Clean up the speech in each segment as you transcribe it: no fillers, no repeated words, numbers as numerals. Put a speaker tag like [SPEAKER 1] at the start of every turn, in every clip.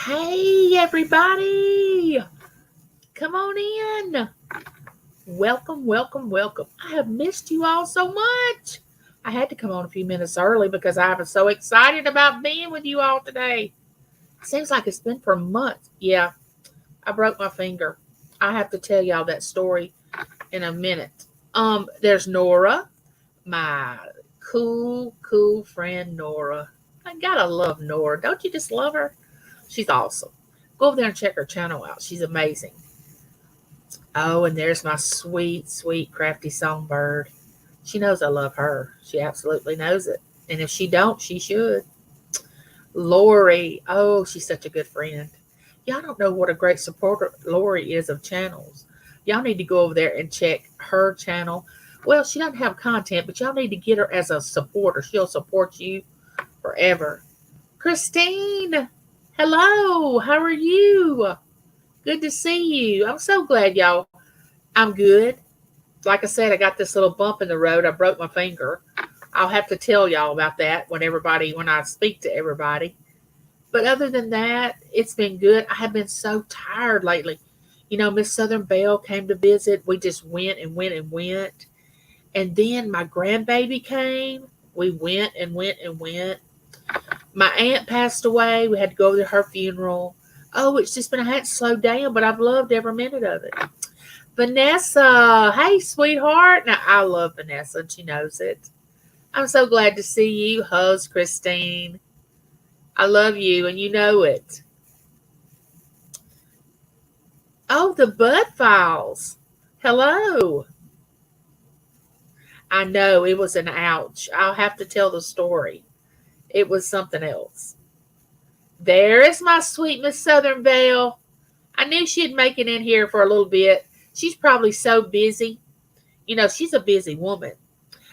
[SPEAKER 1] Hey, everybody. Come on in. Welcome, welcome, welcome. I have missed you all so much. I had to come on a few minutes early because I was so excited about being with you all today. Seems like it's been for months. Yeah, I broke my finger. I have to tell y'all that story in a minute. There's Nora, my cool friend Nora. I gotta love Nora. Don't you just love her? She's awesome. Go over there and check her channel out. She's amazing. Oh, and there's my sweet, crafty songbird. She knows I love her. She absolutely knows it. And if she don't, she should. Lori. Oh, she's such a good friend. Y'all don't know what a great supporter Lori is of channels. Y'all need to go over there and check her channel. Well, she doesn't have content, but y'all need to get her as a supporter. She'll support you forever. Christine, hello. How are you? Good to see you. I'm so glad y'all. I'm good. Like I said, I got this little bump in the road. I broke my finger. I'll have to tell y'all about that when I speak to everybody. But other than that, it's been good. I have been so tired lately. You know, Miss Southern Belle came to visit. We just went and went and went. And then my grandbaby came. We went and went and went. My aunt passed away. We had to go to her funeral. Oh, it's just been, I had to slow down, but I've loved every minute of it. Vanessa, hey, sweetheart. Now, I love Vanessa, and she knows it. I'm so glad to see you. Hugs, Christine. I love you, and you know it. Oh, the Bud Files. Hello. I know, it was an ouch. I'll have to tell the story. It was something else. There is my sweet Miss Southern Belle. I knew she'd make it in here for a little bit. She's probably so busy. You know, she's a busy woman.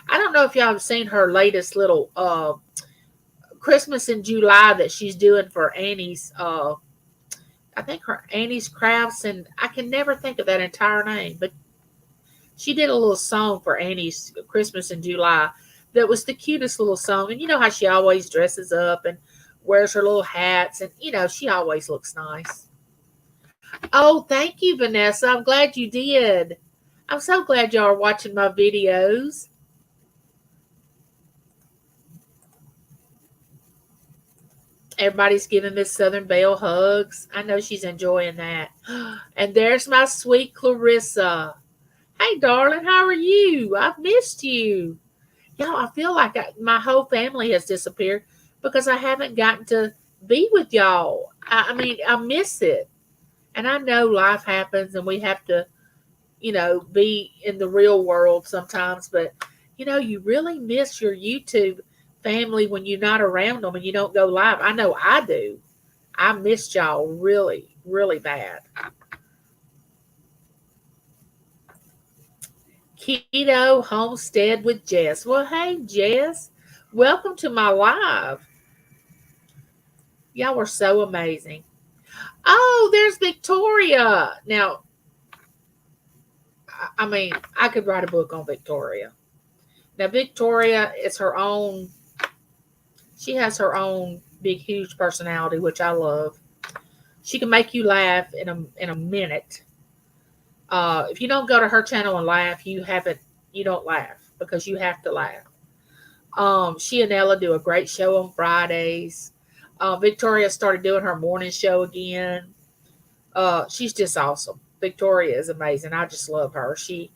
[SPEAKER 1] I don't know if y'all have seen her latest little Christmas in July that she's doing for Annie's. I think her Annie's Crafts, and I can never think of that entire name, but she did a little song for Annie's Christmas in July that was the cutest little song. And you know how she always dresses up and wears her little hats, and you know she always looks nice. Oh, thank you, Vanessa. I'm glad you did. I'm so glad y'all are watching my videos. Everybody's giving Miss Southern Belle hugs. I know she's enjoying that. And there's my sweet Clarissa. Hey, darling, how are you? I've missed you. Y'all, I feel like my whole family has disappeared because I haven't gotten to be with y'all. I mean, I miss it. And I know life happens and we have to, be in the real world sometimes. But, you really miss your YouTube family when you're not around them and you don't go live. I know I do. I missed y'all really, really bad. Keto Homestead with Jess. Well, hey, Jess. Welcome to my live. Y'all were so amazing. Oh, there's Victoria. Now, I mean, I could write a book on Victoria. Now, Victoria is her own, she has her own big, huge personality, which I love. She can make you laugh in a minute. If you don't go to her channel and laugh, you don't laugh because you have to laugh. She and Ella do a great show on Fridays. Victoria started doing her morning show again. She's just awesome. Victoria is amazing. I just love her. She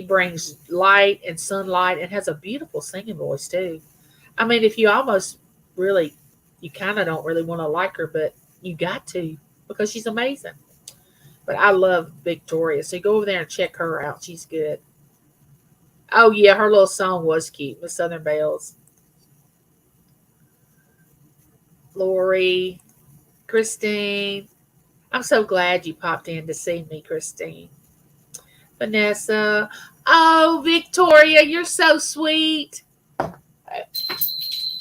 [SPEAKER 1] brings light and sunlight and has a beautiful singing voice too. I mean, if you almost really, you kind of don't really want to like her, but you got to because she's amazing. But I love Victoria. So go over there and check her out. She's good. Oh, yeah, her little song was cute. Miss Southern Belle's. Lori, Christine. I'm so glad you popped in to see me, Christine. Vanessa. Oh, Victoria, you're so sweet.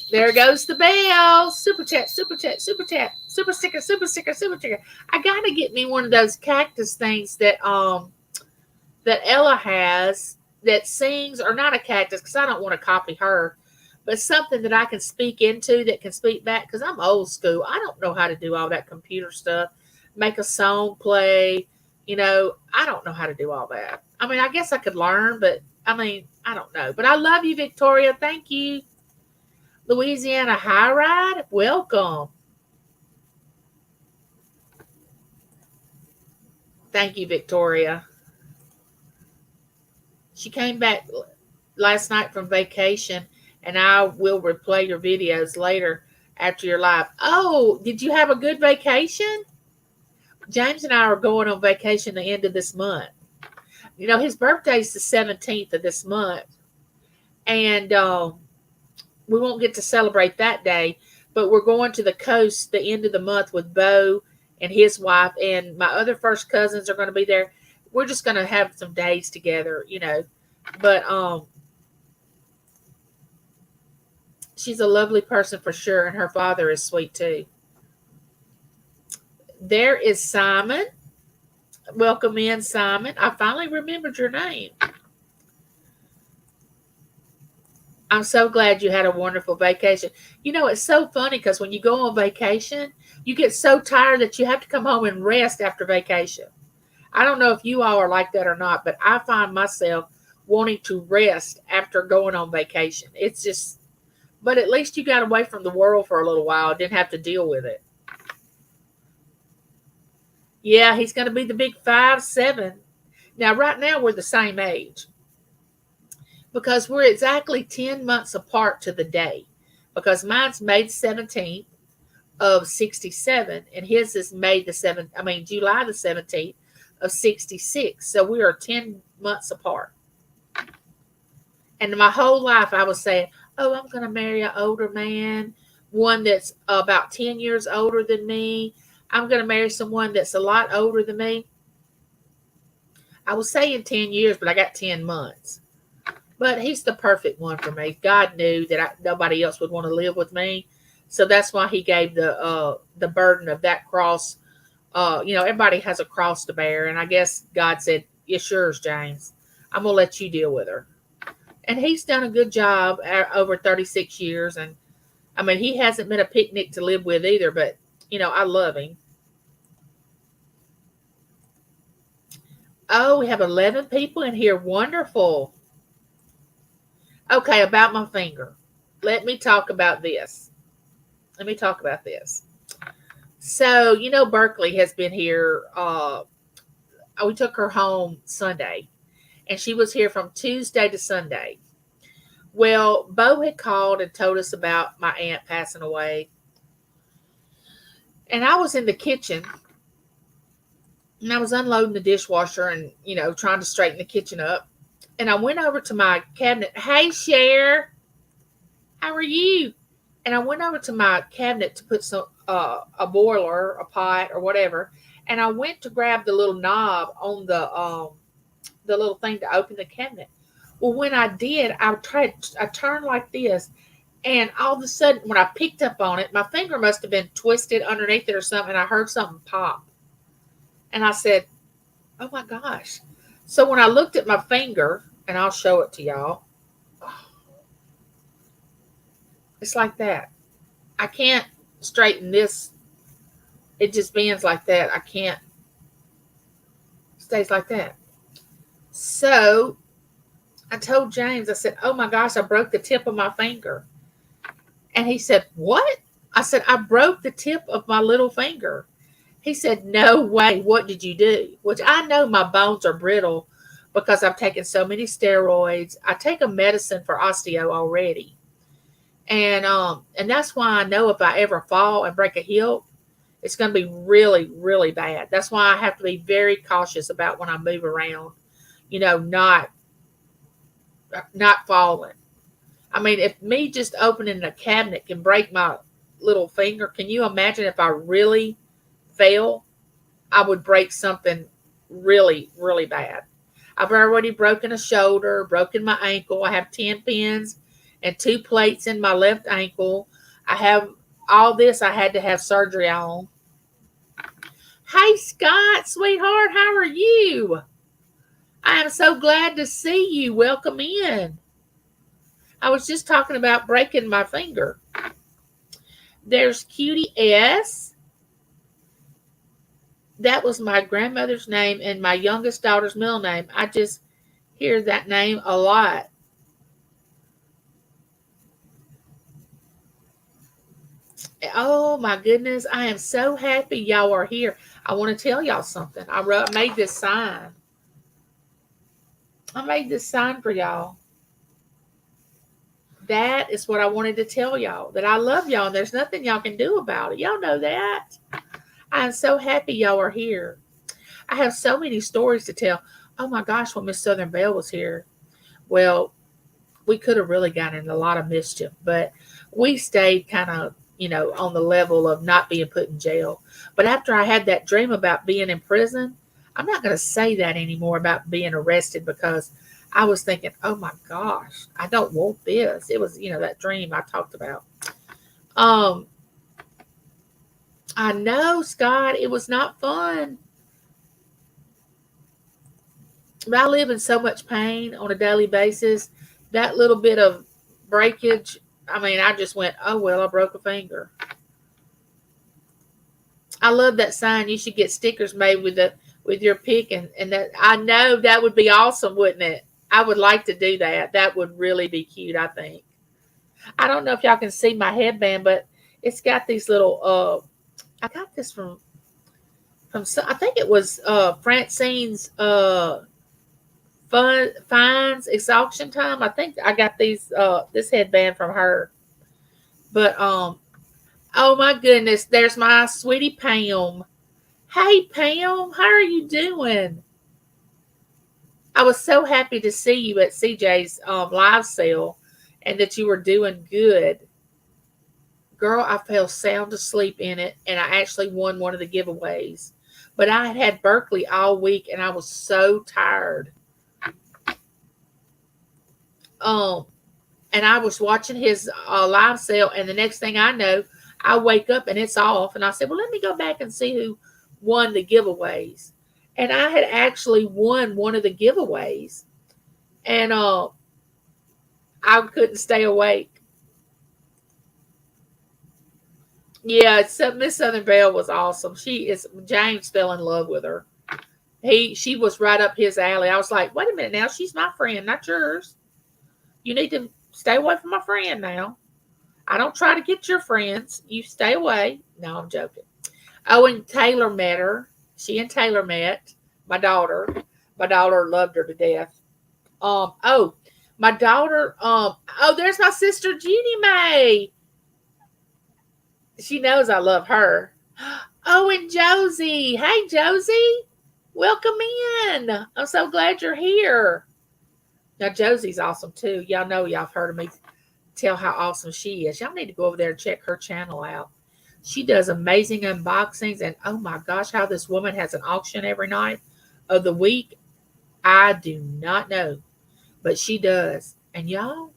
[SPEAKER 1] There goes the bell. Super chat, super chat, super chat, super sticker, super sticker, super sticker. I gotta get me one of those cactus things that Ella has that sings, or not a cactus, because I don't want to copy her. but something that I can speak into that can speak back, because I'm old school. I don't know how to do all that computer stuff, make a song play. I don't know how to do all that. I mean, I guess I could learn, but I mean, I don't know. But I love you, Victoria. Thank you. Louisiana High Ride, welcome. Thank you, Victoria. She came back last night from vacation, and I will replay your videos later after your live. Oh, did you have a good vacation? James and I are going on vacation the end of this month. His birthday is the 17th of this month, and we won't get to celebrate that day, but we're going to the coast the end of the month with Bo and his wife, and my other first cousins are going to be there. We're just going to have some days together, but she's a lovely person for sure, and her father is sweet too. There is Simon. Welcome in, Simon. I finally remembered your name. I'm so glad you had a wonderful vacation. It's so funny because when you go on vacation, you get so tired that you have to come home and rest after vacation. I don't know if you all are like that or not, but I find myself wanting to rest after going on vacation. It's just, but at least you got away from the world for a little while. Didn't have to deal with it. Yeah, he's going to be the big 5'7". Now, right now, we're the same age because we're exactly 10 months apart to the day, because mine's May 17th of 67, and his is July the 17th of 66. So we are 10 months apart. And my whole life I was saying, oh, I'm going to marry an older man, one that's about 10 years older than me. I'm going to marry someone that's a lot older than me. I was saying 10 years, but I got 10 months. But he's the perfect one for me. God knew that nobody else would want to live with me. So that's why he gave the burden of that cross. Everybody has a cross to bear. And I guess God said, it's yours, James. I'm going to let you deal with her. And he's done a good job over 36 years. And, he hasn't been a picnic to live with either. But, I love him. Oh, we have 11 people in here. Wonderful. Okay, about my finger. Let me talk about this. So, Berkeley has been here. We took her home Sunday, and she was here from Tuesday to Sunday. Well, Bo had called and told us about my aunt passing away. And I was in the kitchen, and I was unloading the dishwasher and, trying to straighten the kitchen up. And I went over to my cabinet. Hey, Cher, how are you? And I went over to my cabinet to put some a boiler, a pot, or whatever. And I went to grab the little knob on the little thing to open the cabinet. Well, when I did, I turned like this, and all of a sudden, when I picked up on it, my finger must have been twisted underneath it or something, and I heard something pop. And I said, oh my gosh. So when I looked at my finger, and I'll show it to y'all, it's like that. I can't straighten this. It just bends like that. I can't. It stays like that. So I told James, I said, oh my gosh, I broke the tip of my finger. And he said, what? I said, I broke the tip of my little finger. He said, no way. What did you do? Which I know my bones are brittle because I've taken so many steroids. I take a medicine for osteo already. And that's why I know if I ever fall and break a hip, it's going to be really, really bad. That's why I have to be very cautious about when I move around, not falling. If me just opening a cabinet can break my little finger, can you imagine if I really fell? I would break something really, really bad. I've already broken a shoulder, broken my ankle. I have 10 pins and 2 plates in my left ankle. I have all this I had to have surgery on. Hey, Scott, sweetheart, how are you? I am so glad to see you. Welcome in. I was just talking about breaking my finger. There's Cutie S. That was my grandmother's name and my youngest daughter's middle name. I just hear that name a lot. Oh my goodness. I am so happy y'all are here. I want to tell y'all something. I made this sign. I made this sign for y'all. That is what I wanted to tell y'all. That I love y'all and there's nothing y'all can do about it. Y'all know that. I'm so happy y'all are here. I have so many stories to tell. Oh my gosh, when Miss Southern Belle was here, well, we could have really gotten in a lot of mischief, but we stayed kind of, on the level of not being put in jail. But after I had that dream about being in prison, I'm not going to say that anymore about being arrested because I was thinking, oh my gosh, I don't want this. It was, that dream I talked about. I know, Scott, it was not fun. But I live in so much pain on a daily basis. That little bit of breakage, I just went, oh, well, I broke a finger. I love that sign. You should get stickers made with your pick. And that, I know that would be awesome, wouldn't it? I would like to do that. That would really be cute, I think. I don't know if y'all can see my headband, but it's got these little, I got this from I think it was Francine's Fines. It's auction time. I think I got this headband from her. But oh my goodness, there's my sweetie Pam. Hey Pam, how are you doing? I was so happy to see you at CJ's live sale and that you were doing good. Girl, I fell sound asleep in it and I actually won one of the giveaways. But I had Berkeley all week and I was so tired. And I was watching his live sale, and the next thing I know, I wake up and it's off. And I said, well, let me go back and see who won the giveaways. And I had actually won one of the giveaways. And I couldn't stay awake. Yeah, Miss Southern Belle was awesome. James fell in love with her. She was right up his alley. I was like, wait a minute now, she's my friend, not yours. You need to stay away from my friend now. I don't try to get your friends. You stay away. No, I'm joking. Oh, and Taylor met her. She and Taylor met. My daughter. My daughter loved her to death. My daughter, there's my sister Jeannie Mae. She knows I love her. Oh, and Josie. Hey, Josie. Welcome in. I'm so glad you're here. Now, Josie's awesome, too. Y'all know y'all have heard of me tell how awesome she is. Y'all need to go over there and check her channel out. She does amazing unboxings. And, oh, my gosh, how this woman has an auction every night of the week. I do not know. But she does. And, y'all,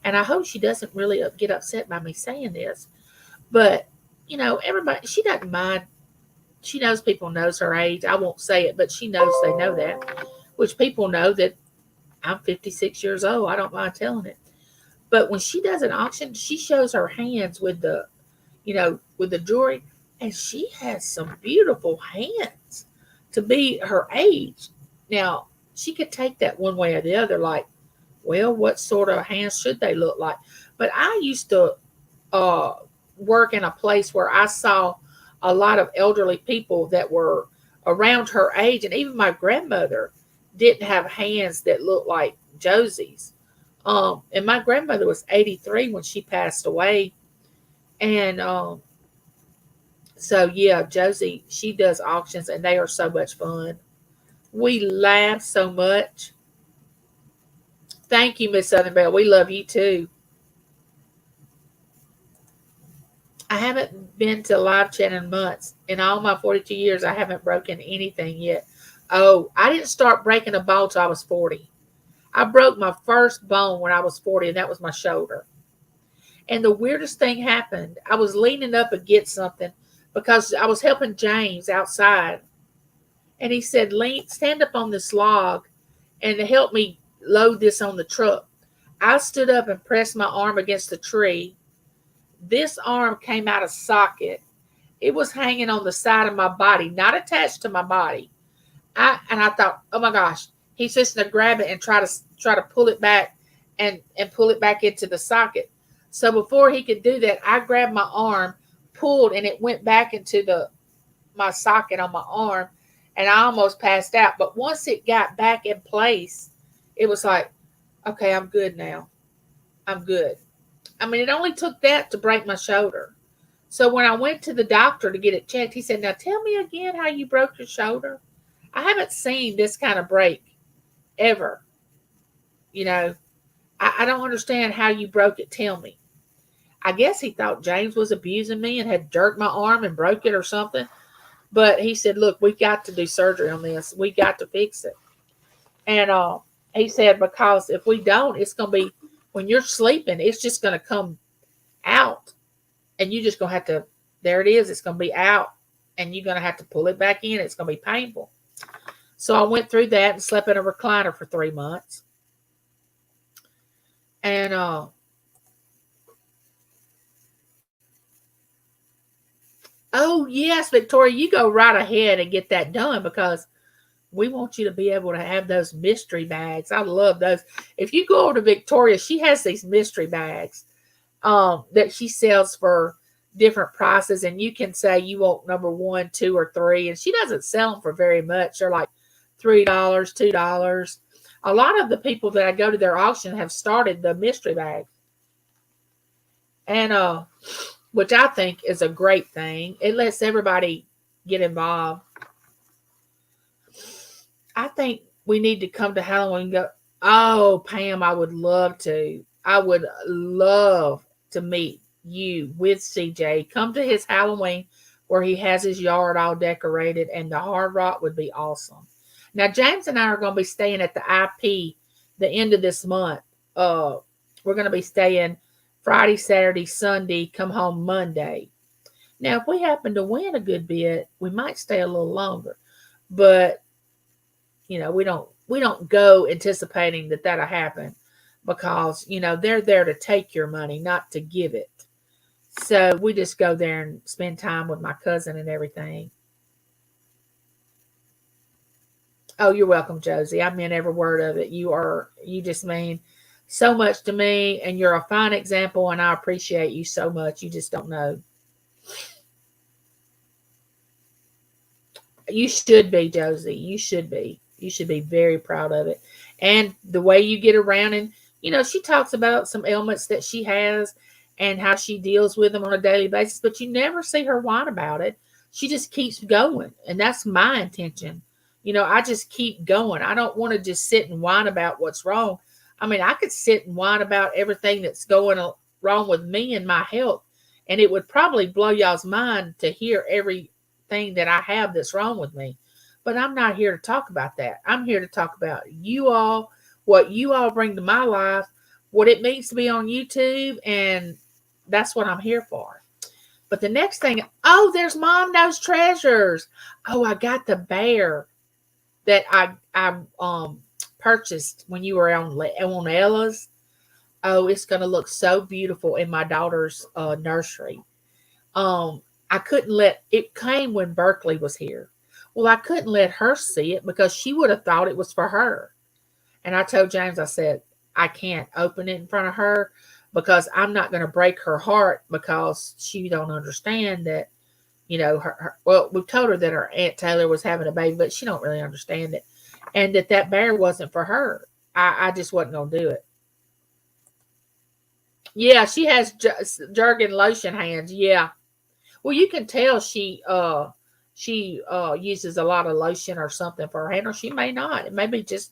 [SPEAKER 1] and I hope she doesn't really get upset by me saying this. But, everybody, she doesn't mind. She knows people knows her age. I won't say it, but she knows they know that. Which people know that I'm 56 years old. I don't mind telling it. But when she does an auction, she shows her hands with the jewelry. And she has some beautiful hands to be her age. Now, she could take that one way or the other. Like, well, what sort of hands should they look like? But I used to work in a place where I saw a lot of elderly people that were around her age. And even my grandmother didn't have hands that looked like Josie's. And my grandmother was 83 when she passed away. And so, yeah, Josie, she does auctions, and they are so much fun. We laugh so much. Thank you, Miss Southern Belle. We love you, too. I haven't been to live chat in months. In all my 42 years, I haven't broken anything yet. Oh, I didn't start breaking a bone till I was 40. I broke my first bone when I was 40, and that was my shoulder. And the weirdest thing happened. I was leaning up against something because I was helping James outside. And he said, stand up on this log and help me load this on the truck. I stood up and pressed my arm against the tree. This arm came out of socket. It was hanging on the side of my body, not attached to my body. I thought, oh my gosh, he's just gonna grab it and try to pull it back and pull it back into the socket. So before he could do that, I grabbed my arm, pulled, and it went back into the my socket on my arm, and I almost passed out. But once it got back in place, it was like, okay, I'm good now. I'm good. I mean, it only took that to break my shoulder. So when I went to the doctor to get it checked, he said, now tell me again how you broke your shoulder. I haven't seen this kind of break ever. You know, I don't understand how you broke it. Tell me. I guess he thought James was abusing me and had jerked my arm and broke it or something. But he said, look, we got to do surgery on this. We got to fix it. And he said, because if we don't, it's going to be, when you're sleeping, it's just going to come out. And you just going to have to, there it is. It's going to be out. And you're going to have to pull it back in. It's going to be painful. So I went through that and slept in a recliner for 3 months. And oh, yes, Victoria, you go right ahead and get that done because we want you to be able to have those mystery bags. I love those. If you go over to Victoria, she has these mystery bags that she sells for different prices. And you can say you want number 1, 2, or 3. And she doesn't sell them for very much. They're like $3, $2. A lot of the people that I go to their auction have started the mystery bag. And which I think is a great thing. It lets everybody get involved. I think we need to come to Halloween and go, oh, Pam, I would love to. I would love to meet you with CJ. Come to his Halloween where he has his yard all decorated, and the Hard Rock would be awesome. Now, James and I are going to be staying at the IP the end of this month. We're going to be staying Friday, Saturday, Sunday, come home Monday. Now, if we happen to win a good bit, we might stay a little longer. But, you know, we don't go anticipating that that'll happen because, you know, they're there to take your money, not to give it. So we just go there and spend time with my cousin and everything. Oh, you're welcome, Josie. I meant every word of it. You just mean so much to me, and you're a fine example, and I appreciate you so much. You just don't know. You should be, Josie. You should be. You should be very proud of it. And the way you get around, and, you know, she talks about some ailments that she has and how she deals with them on a daily basis, but you never see her whine about it. She just keeps going, and that's my intention. You know, I just keep going. I don't want to just sit and whine about what's wrong. I mean, I could sit and whine about everything that's going wrong with me and my health, and it would probably blow y'all's mind to hear everything that I have that's wrong with me. But I'm not here to talk about that. I'm here to talk about you all, what you all bring to my life, what it means to be on YouTube, and that's what I'm here for. But the next thing, oh, there's Mom Knows Treasures. Oh, I got the bear that I purchased when you were on Ella's. Oh, it's going to look so beautiful in my daughter's nursery. I couldn't let it came when Berkeley was here. Well, I couldn't let her see it because she would have thought it was for her. And I told James, I said, I can't open it in front of her because I'm not going to break her heart because she don't understand that, you know, well, we told her that her Aunt Taylor was having a baby, but she don't really understand it. And that bear wasn't for her. I just wasn't going to do it. Yeah, she has Jergen lotion hands. Yeah. Well, you can tell she uses a lot of lotion or something for her hand, or she may not. It may be just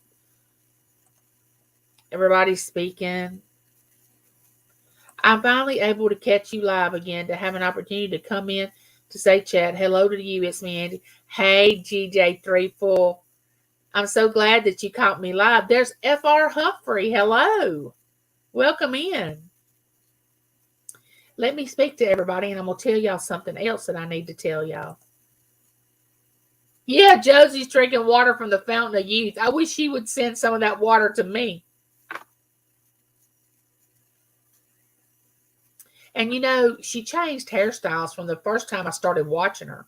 [SPEAKER 1] everybody's speaking. I'm finally able to catch you live again, to have an opportunity to come in to say chat. Hello to you. It's me, Andy. Hey, GJ34. I'm so glad that you caught me live. There's FR Humphrey. Hello. Welcome in. Let me speak to everybody, and I'm going to tell y'all something else that I need to tell y'all. Yeah, Josie's drinking water from the fountain of youth. I wish she would send some of that water to me. And she changed hairstyles from the first time I started watching her.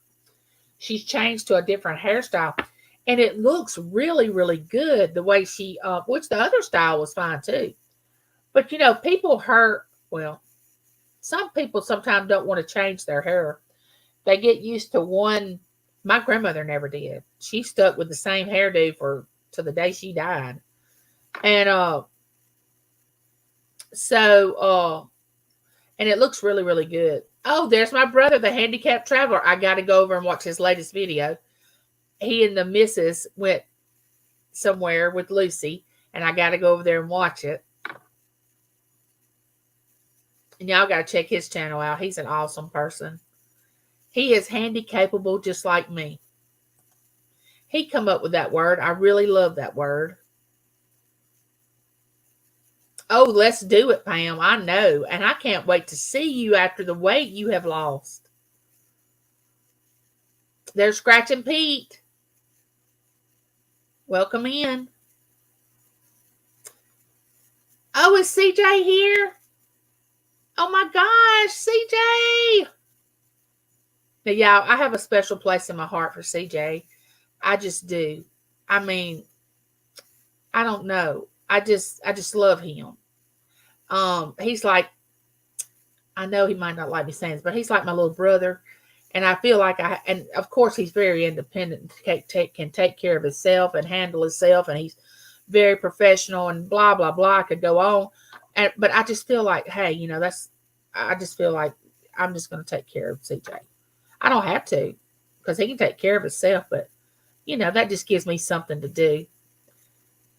[SPEAKER 1] She's changed to a different hairstyle. And it looks really, really good the way she, which the other style was fine too. But people well, some people sometimes don't want to change their hair. They get used to one. My grandmother never did. She stuck with the same hairdo to the day she died. And and it looks really, really good. Oh, there's my brother, the handicapped traveler. I got to go over and watch his latest video. He and the missus went somewhere with Lucy, and I got to go over there and watch it. And y'all got to check his channel out. He's an awesome person. He is handy capable just like me. He come up with that word. I really love that word. Oh, let's do it, Pam. I know. And I can't wait to see you after the weight you have lost. There's Scratching Pete. Welcome in. Oh, is CJ here? Oh my gosh, CJ. Now, y'all, I have a special place in my heart for CJ. I just do. I mean, I don't know. I just love him. He's like, I know he might not like me saying this, but he's like my little brother. And I feel like and of course he's very independent, can take care of himself and handle himself. And he's very professional and blah, blah, blah. I could go on. But I just feel like, hey, I just feel like I'm just going to take care of CJ. I don't have to because he can take care of himself. But, that just gives me something to do.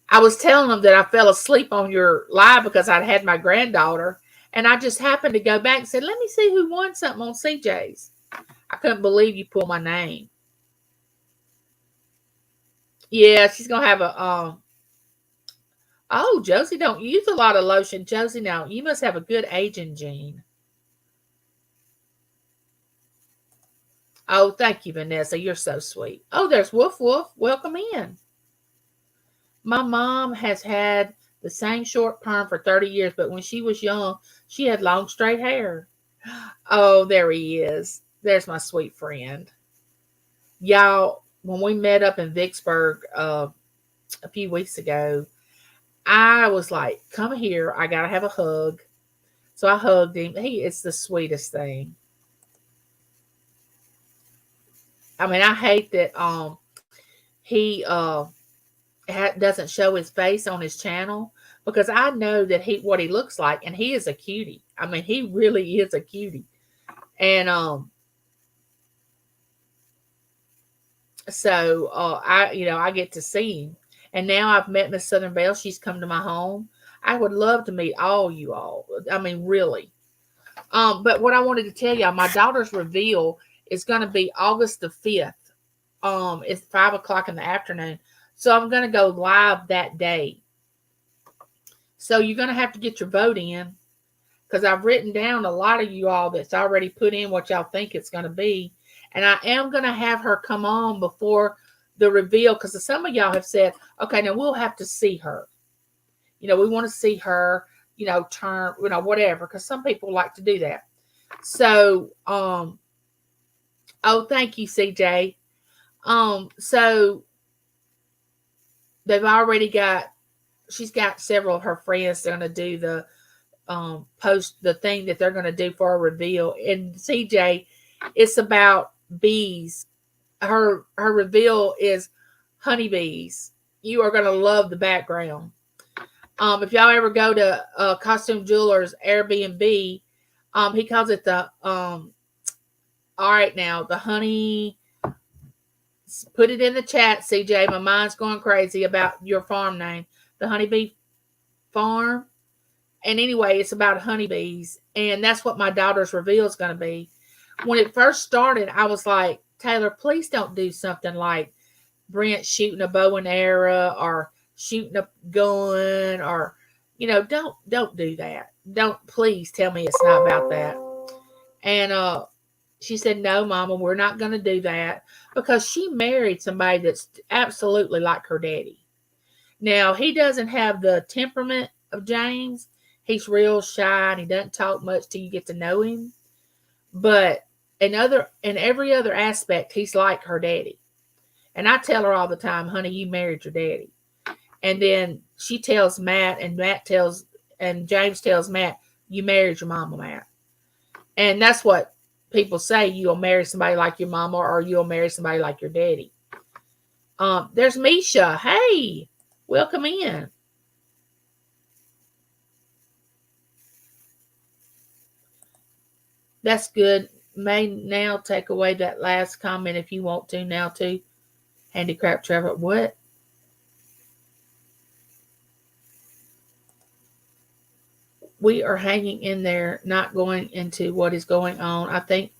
[SPEAKER 1] I was telling them that I fell asleep on your live because I'd had my granddaughter. And I just happened to go back and said, let me see who won something on CJ's. I couldn't believe you pulled my name. Yeah, she's going to have a... Oh, Josie don't use a lot of lotion. Josie, now, you must have a good aging gene. Oh, thank you, Vanessa. You're so sweet. Oh, there's Woof Woof. Welcome in. My mom has had the same short perm for 30 years, but when she was young, she had long, straight hair. Oh, there he is. There's my sweet friend. Y'all, when we met up in Vicksburg a few weeks ago, I was like, come here. I got to have a hug. So I hugged him. It's the sweetest thing. I mean, I hate that he doesn't show his face on his channel because I know that what he looks like, and he is a cutie. I mean, he really is a cutie. And so I get to see him. And now I've met Miss Southern Belle. She's come to my home. I would love to meet all you all. I mean, really. But what I wanted to tell y'all, my daughter's reveal is going to be August the 5th. It's 5:00 in the afternoon. So I'm going to go live that day. So you're going to have to get your vote in because I've written down a lot of you all that's already put in what y'all think it's going to be. And I am going to have her come on before the reveal because some of y'all have said, okay, now we'll have to see her. We want to see her, turn, whatever, because some people like to do that. So, oh, thank you, CJ. So they've already she's got several of her friends that are going to do the post, the thing that they're going to do for a reveal. And CJ, it's about bees. Her reveal is honeybees. You are going to love the background. If y'all ever go to Costume Jewelers Airbnb, he calls it the all right now, the honey. Put it in the chat, CJ. My mind's going crazy about your farm name. The Honeybee Farm. And anyway, it's about honeybees. And that's what my daughter's reveal is going to be. When it first started, I was like, Taylor, please don't do something like Brent shooting a bow and arrow or shooting a gun or, don't do that. Don't, please tell me it's not about that. And she said, no, Mama, we're not going to do that because she married somebody that's absolutely like her daddy. Now, he doesn't have the temperament of James. He's real shy and he doesn't talk much till you get to know him. But in every other aspect, he's like her daddy. And I tell her all the time, honey, you married your daddy. And then she tells Matt, and James tells Matt, you married your mama, Matt. And that's what people say, you'll marry somebody like your mama or you'll marry somebody like your daddy. There's Misha. Hey, welcome in. That's good. May now take away that last comment if you want to now too. Handicraft Trevor. What? We are hanging in there, not going into what is going on. I think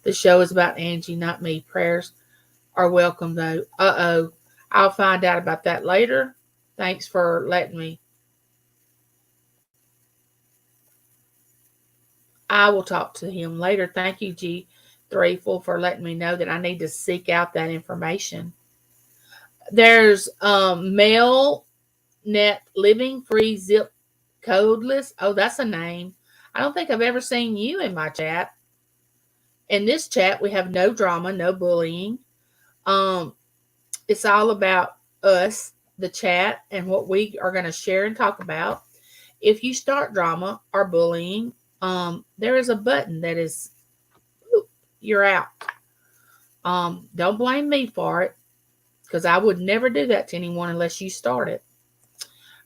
[SPEAKER 1] the show is about Angie, not me. Prayers are welcome though. Uh-oh. I'll find out about that later. Thanks for letting me. I will talk to him later. Thank you, G3 for letting me know that I need to seek out that information. There's Mel Net Living Free Zip Codeless. Oh, that's a name. I don't think I've ever seen you in my chat. In this chat, we have no drama, no bullying. It's all about us, the chat, and what we are going to share and talk about. If you start drama or bullying, there is a button that is, you're out. Don't blame me for it, because I would never do that to anyone unless you start it.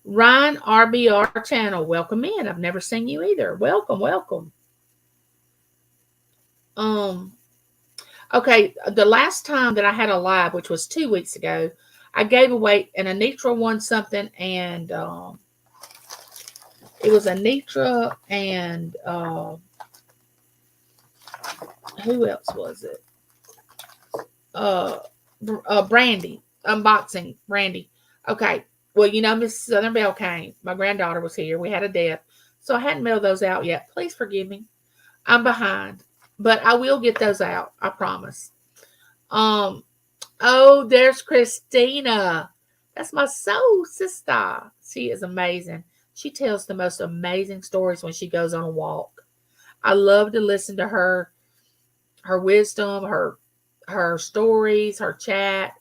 [SPEAKER 1] Ryan RBR channel, welcome in. I've never seen you either. Welcome, welcome. Okay, the last time that I had a live, which was 2 weeks ago, I gave away an Anitra won something, and it was Anitra and who else was it? Brandy, unboxing Brandy. Okay, well, you know, Miss Southern Belle came. My granddaughter was here. We had a death, so I hadn't mailed those out yet. Please forgive me. I'm behind, but I will get those out. I promise. Oh, there's Christina. That's my soul sister. She is amazing. She tells the most amazing stories when she goes on a walk. I love to listen to her wisdom, her stories, her chat.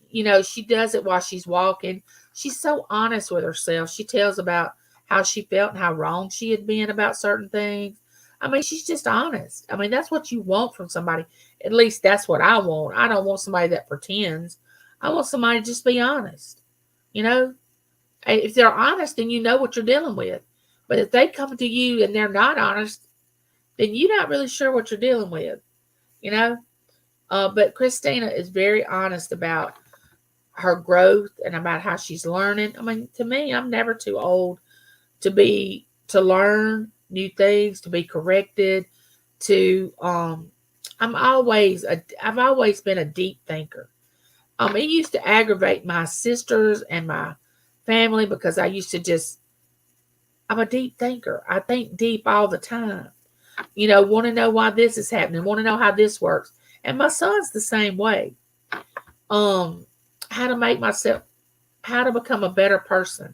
[SPEAKER 1] You know, she does it while she's walking. She's so honest with herself. She tells about how she felt and how wrong she had been about certain things. I mean, she's just honest. I mean, that's what you want from somebody. At least that's what I want. I don't want somebody that pretends. I want somebody to just be honest. You know, if they're honest, then you know what you're dealing with. But if they come to you and they're not honest, then you're not really sure what you're dealing with. You know, but Christina is very honest about her growth and about how she's learning. I mean, to me, I'm never too old to learn new things, to be corrected, I've always been a deep thinker. It used to aggravate my sisters and my family because I'm a deep thinker. I think deep all the time. You know, want to know why this is happening, want to know how this works. And my son's the same way. How to become a better person.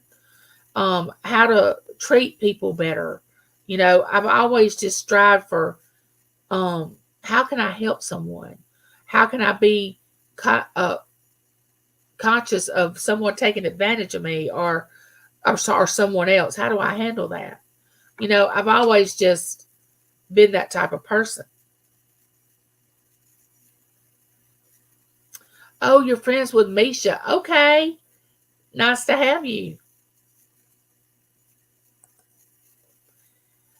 [SPEAKER 1] How to treat people better. You know, I've always just strived for, how can I help someone? How can I be conscious of someone taking advantage of me or someone else? How do I handle that? You know, I've always just been that type of person. Oh, you're friends with Misha. Okay. Nice to have you.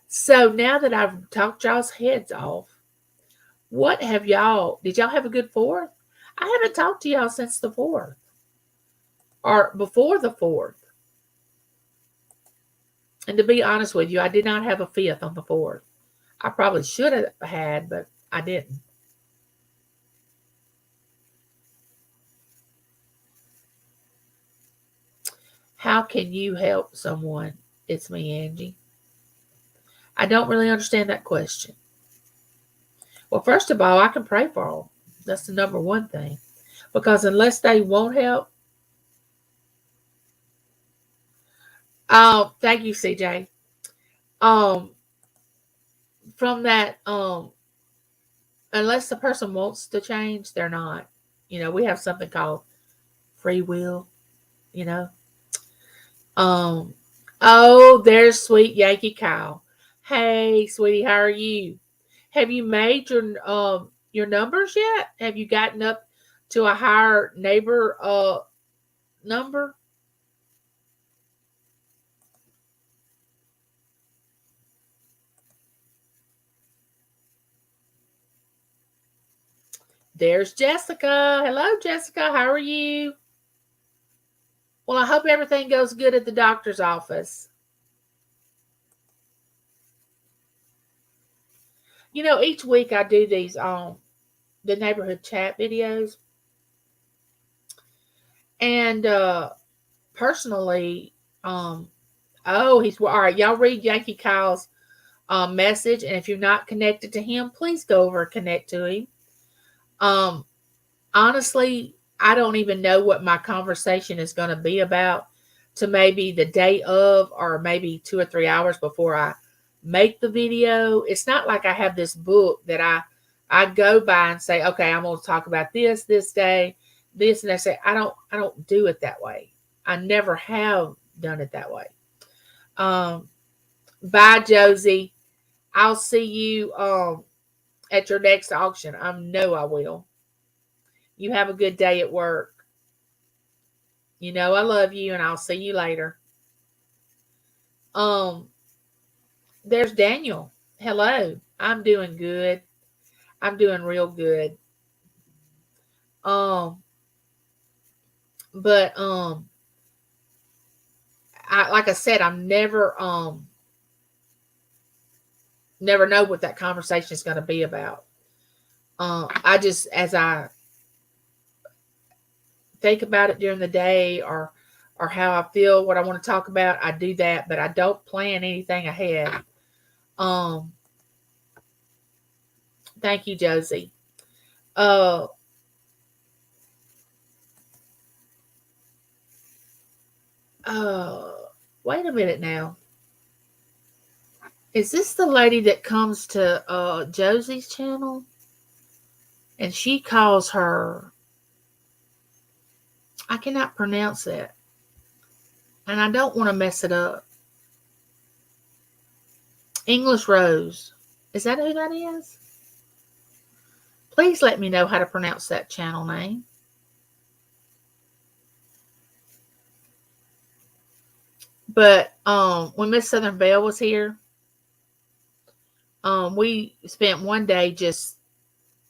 [SPEAKER 1] So now that I've talked y'all's heads off, did y'all have a good 4th? I haven't talked to y'all since the 4th or before the 4th. And to be honest with you, I did not have a 5th on the 4th. I probably should have had, but I didn't. How can you help someone? It's me, Angie. I don't really understand that question. Well, first of all, I can pray for them. That's the number one thing. Because unless they won't help. Oh, thank you, CJ. um from that, unless the person wants to change, they're not. We have something called free will, you know. Um oh, there's sweet Yankee Cow. Hey, sweetie, how are you? Have you made your numbers yet? Have you gotten up to a higher neighbor number? There's Jessica. Hello, Jessica. How are you? Well, I hope everything goes good at the doctor's office. Each week I do these the neighborhood chat videos, and personally, oh, he's all right. Y'all read Yankee Kyle's message, and if you're not connected to him, please go over and connect to him. Um, Honestly, I don't even know what my conversation is going to be about to maybe the day of, or maybe 2 or 3 hours before I make the video. It's not like I have this book that I go by and say, okay, I'm going to talk about this day, this, and I say I don't do it that way. I never have done it that way. Um, Bye, Josie. I'll see you at your next auction. I know I will. You have a good day at work. I love you, and I'll see you later. Um, there's Daniel. Hello. I'm doing good. I'm doing real good. Um, but like I said, I'm never know what that conversation is going to be about. I just, as I think about it during the day, or how I feel, what I want to talk about, I do that, but I don't plan anything ahead. Um, Thank you, Josie. Uh, uh, Wait a minute now. Is this the lady that comes to Josie's channel? And she calls her, I cannot pronounce it, and I don't want to mess it up. English Rose. Is that who that is? Please let me know how to pronounce that channel name. But when Miss Southern Belle was here, we spent one day just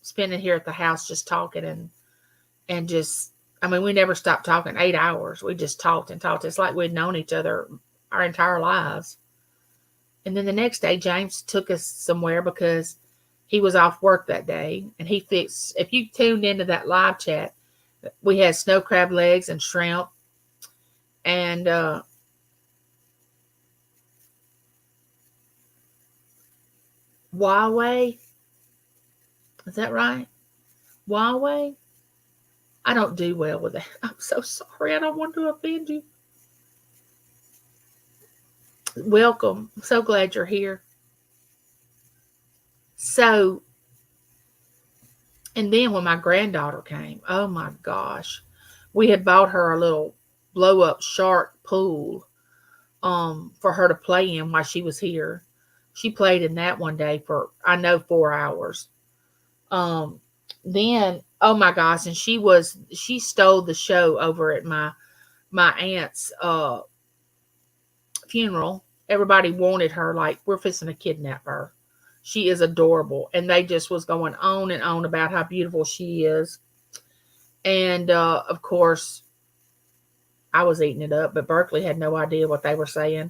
[SPEAKER 1] spending here at the house, just talking and just, I mean, we never stopped talking. 8 hours. We just talked and talked. It's like we'd known each other our entire lives. And then the next day, James took us somewhere because he was off work that day. And he fixed, if you tuned into that live chat, we had snow crab legs and shrimp. And Huawei. Is that right? Huawei? I don't do well with that. I'm so sorry. I don't want to offend you. Welcome. I'm so glad you're here. So, and then when my granddaughter came, oh my gosh, we had bought her a little blow up shark pool for her to play in while she was here. She played in that one day for, I know, 4 hours. Then, oh my gosh, and she stole the show over at my aunt's funeral. Everybody wanted her, like, we're fixing to kidnap her. She is adorable. And they just was going on and on about how beautiful she is. And of course, I was eating it up, but Berkeley had no idea what they were saying.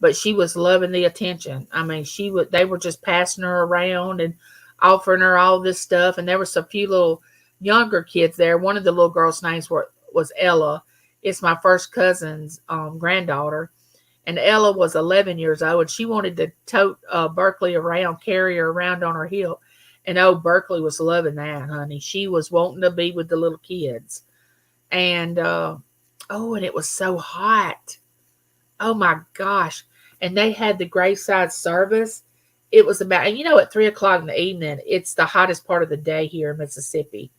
[SPEAKER 1] But she was loving the attention. I mean, they were just passing her around and offering her all this stuff. And there were some few little younger kids there. One of the little girls' names was Ella. It's my first cousin's granddaughter. And Ella was 11 years old, and she wanted to tote Berkeley around, carry her around on her hip. And Berkeley was loving that, honey. She was wanting to be with the little kids. And and it was so hot. Oh my gosh. and they had the graveside service. It was about, and at 3 o'clock in the evening, it's the hottest part of the day here in Mississippi.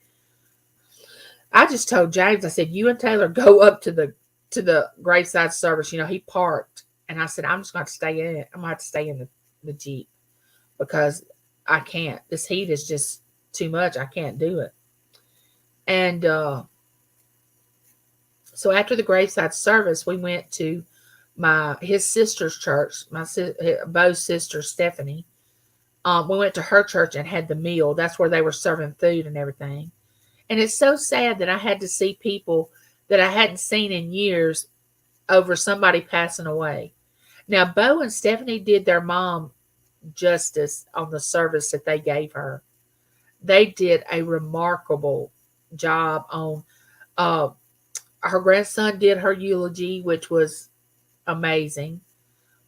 [SPEAKER 1] I just told James, I said, you and Taylor go up to the graveside service. He parked, and I said, I'm just going to stay in it. I'm going to have to stay in the Jeep because I can't. This heat is just too much. I can't do it. And so after the graveside service, we went to his sister's church, Bo's sister Stephanie. We went to her church and had the meal. That's where they were serving food and everything. And it's so sad that I had to see people that I hadn't seen in years over somebody passing away. Now, Bo and Stephanie did their mom justice on the service that they gave her. They did a remarkable job on her grandson did her eulogy, which was amazing.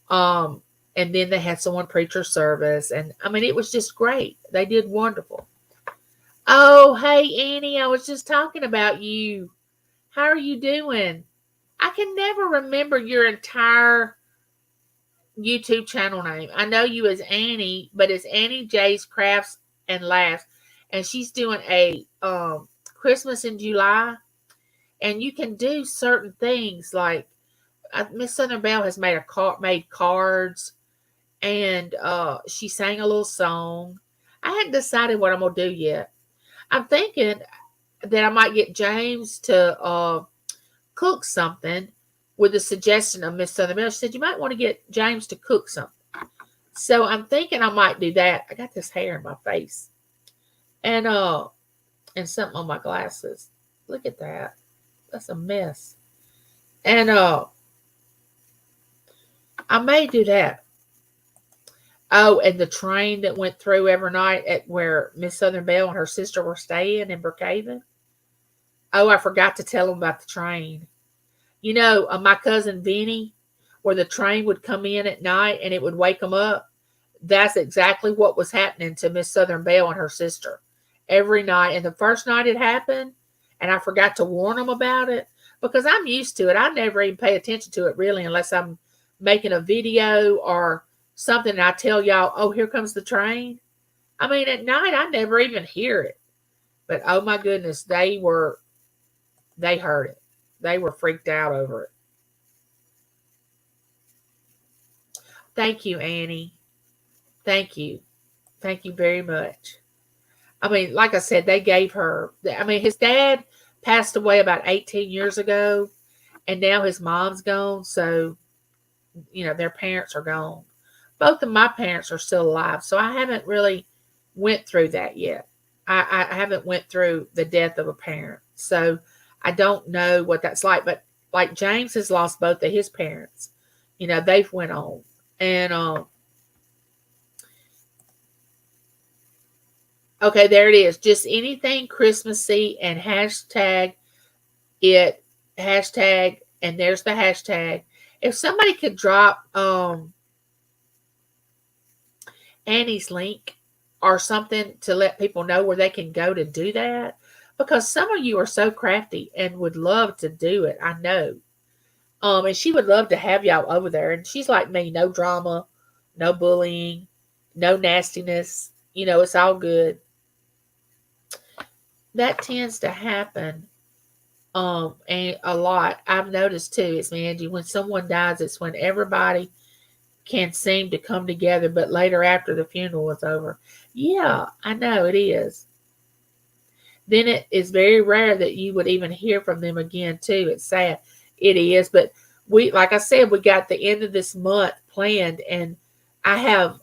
[SPEAKER 1] And then they had someone preach her service. And I mean, it was just great. They did wonderful. Oh, hey, Annie, I was just talking about you. How are you doing? I can never remember your entire YouTube channel name. I know you as Annie, but it's Annie J's Crafts and Laughs. And she's doing a Christmas in July. And you can do certain things like Miss Southern Belle has made cards, and she sang a little song. I hadn't decided what I'm gonna do yet. I'm thinking that I might get James to cook something with the suggestion of Miss Southern Belle. She said you might want to get James to cook something. So I'm thinking I might do that. I got this hair in my face, and something on my glasses. Look at that. That's a mess. And I may do that. Oh, and the train that went through every night at where Miss Southern Belle and her sister were staying in Brookhaven. Oh, I forgot to tell them about the train. My cousin Vinny, where the train would come in at night and it would wake them up. That's exactly what was happening to Miss Southern Belle and her sister every night. And the first night it happened, and I forgot to warn them about it because I'm used to it. I never even pay attention to it really unless I'm making a video or something and I tell y'all, oh, here comes the train. I mean, at night, I never even hear it. But, oh, my goodness, they heard it. They were freaked out over it. Thank you, Annie. Thank you. Thank you very much. I mean, like I said, they gave her, his dad passed away about 18 years ago, and now his mom's gone. So, their parents are gone. Both of my parents are still alive. So I haven't really went through that yet. I haven't went through the death of a parent. So I don't know what that's like. But like James has lost both of his parents. They've went on. And, okay, there it is. Just anything Christmassy and hashtag it, hashtag, and there's the hashtag. If somebody could drop Annie's link or something to let people know where they can go to do that, because some of you are so crafty and would love to do it. I know. And she would love to have y'all over there. And she's like me, no drama, no bullying, no nastiness. It's all good. That tends to happen and a lot. I've noticed too, it's Angie, when someone dies, it's when everybody can seem to come together, but later after the funeral is over. Yeah, I know it is. Then it is very rare that you would even hear from them again too. It's sad. It is, but like I said, we got the end of this month planned, and I have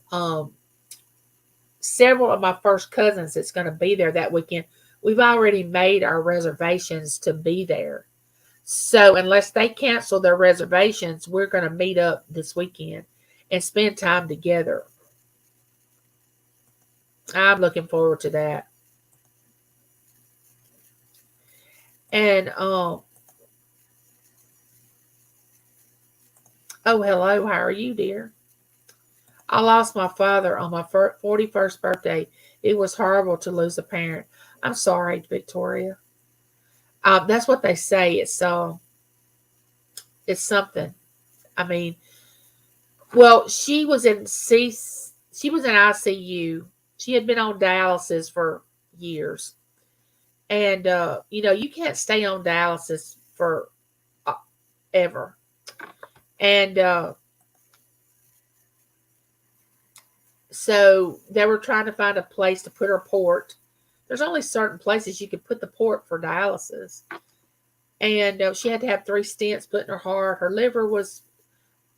[SPEAKER 1] several of my first cousins that's going to be there that weekend. We've already made our reservations to be there. So unless they cancel their reservations, we're going to meet up this weekend and spend time together. I'm looking forward to that. And, oh, hello. How are you, dear? I lost my father on my 41st birthday. It was horrible to lose a parent. I'm sorry, Victoria. That's what they say. It's something. I mean, Well, she was in ICU. She had been on dialysis for years. And you can't stay on dialysis for uh, ever. And so they were trying to find a place to put her port. There's only certain places you can put the port for dialysis. And she had to have 3 stents put in her heart. Her liver was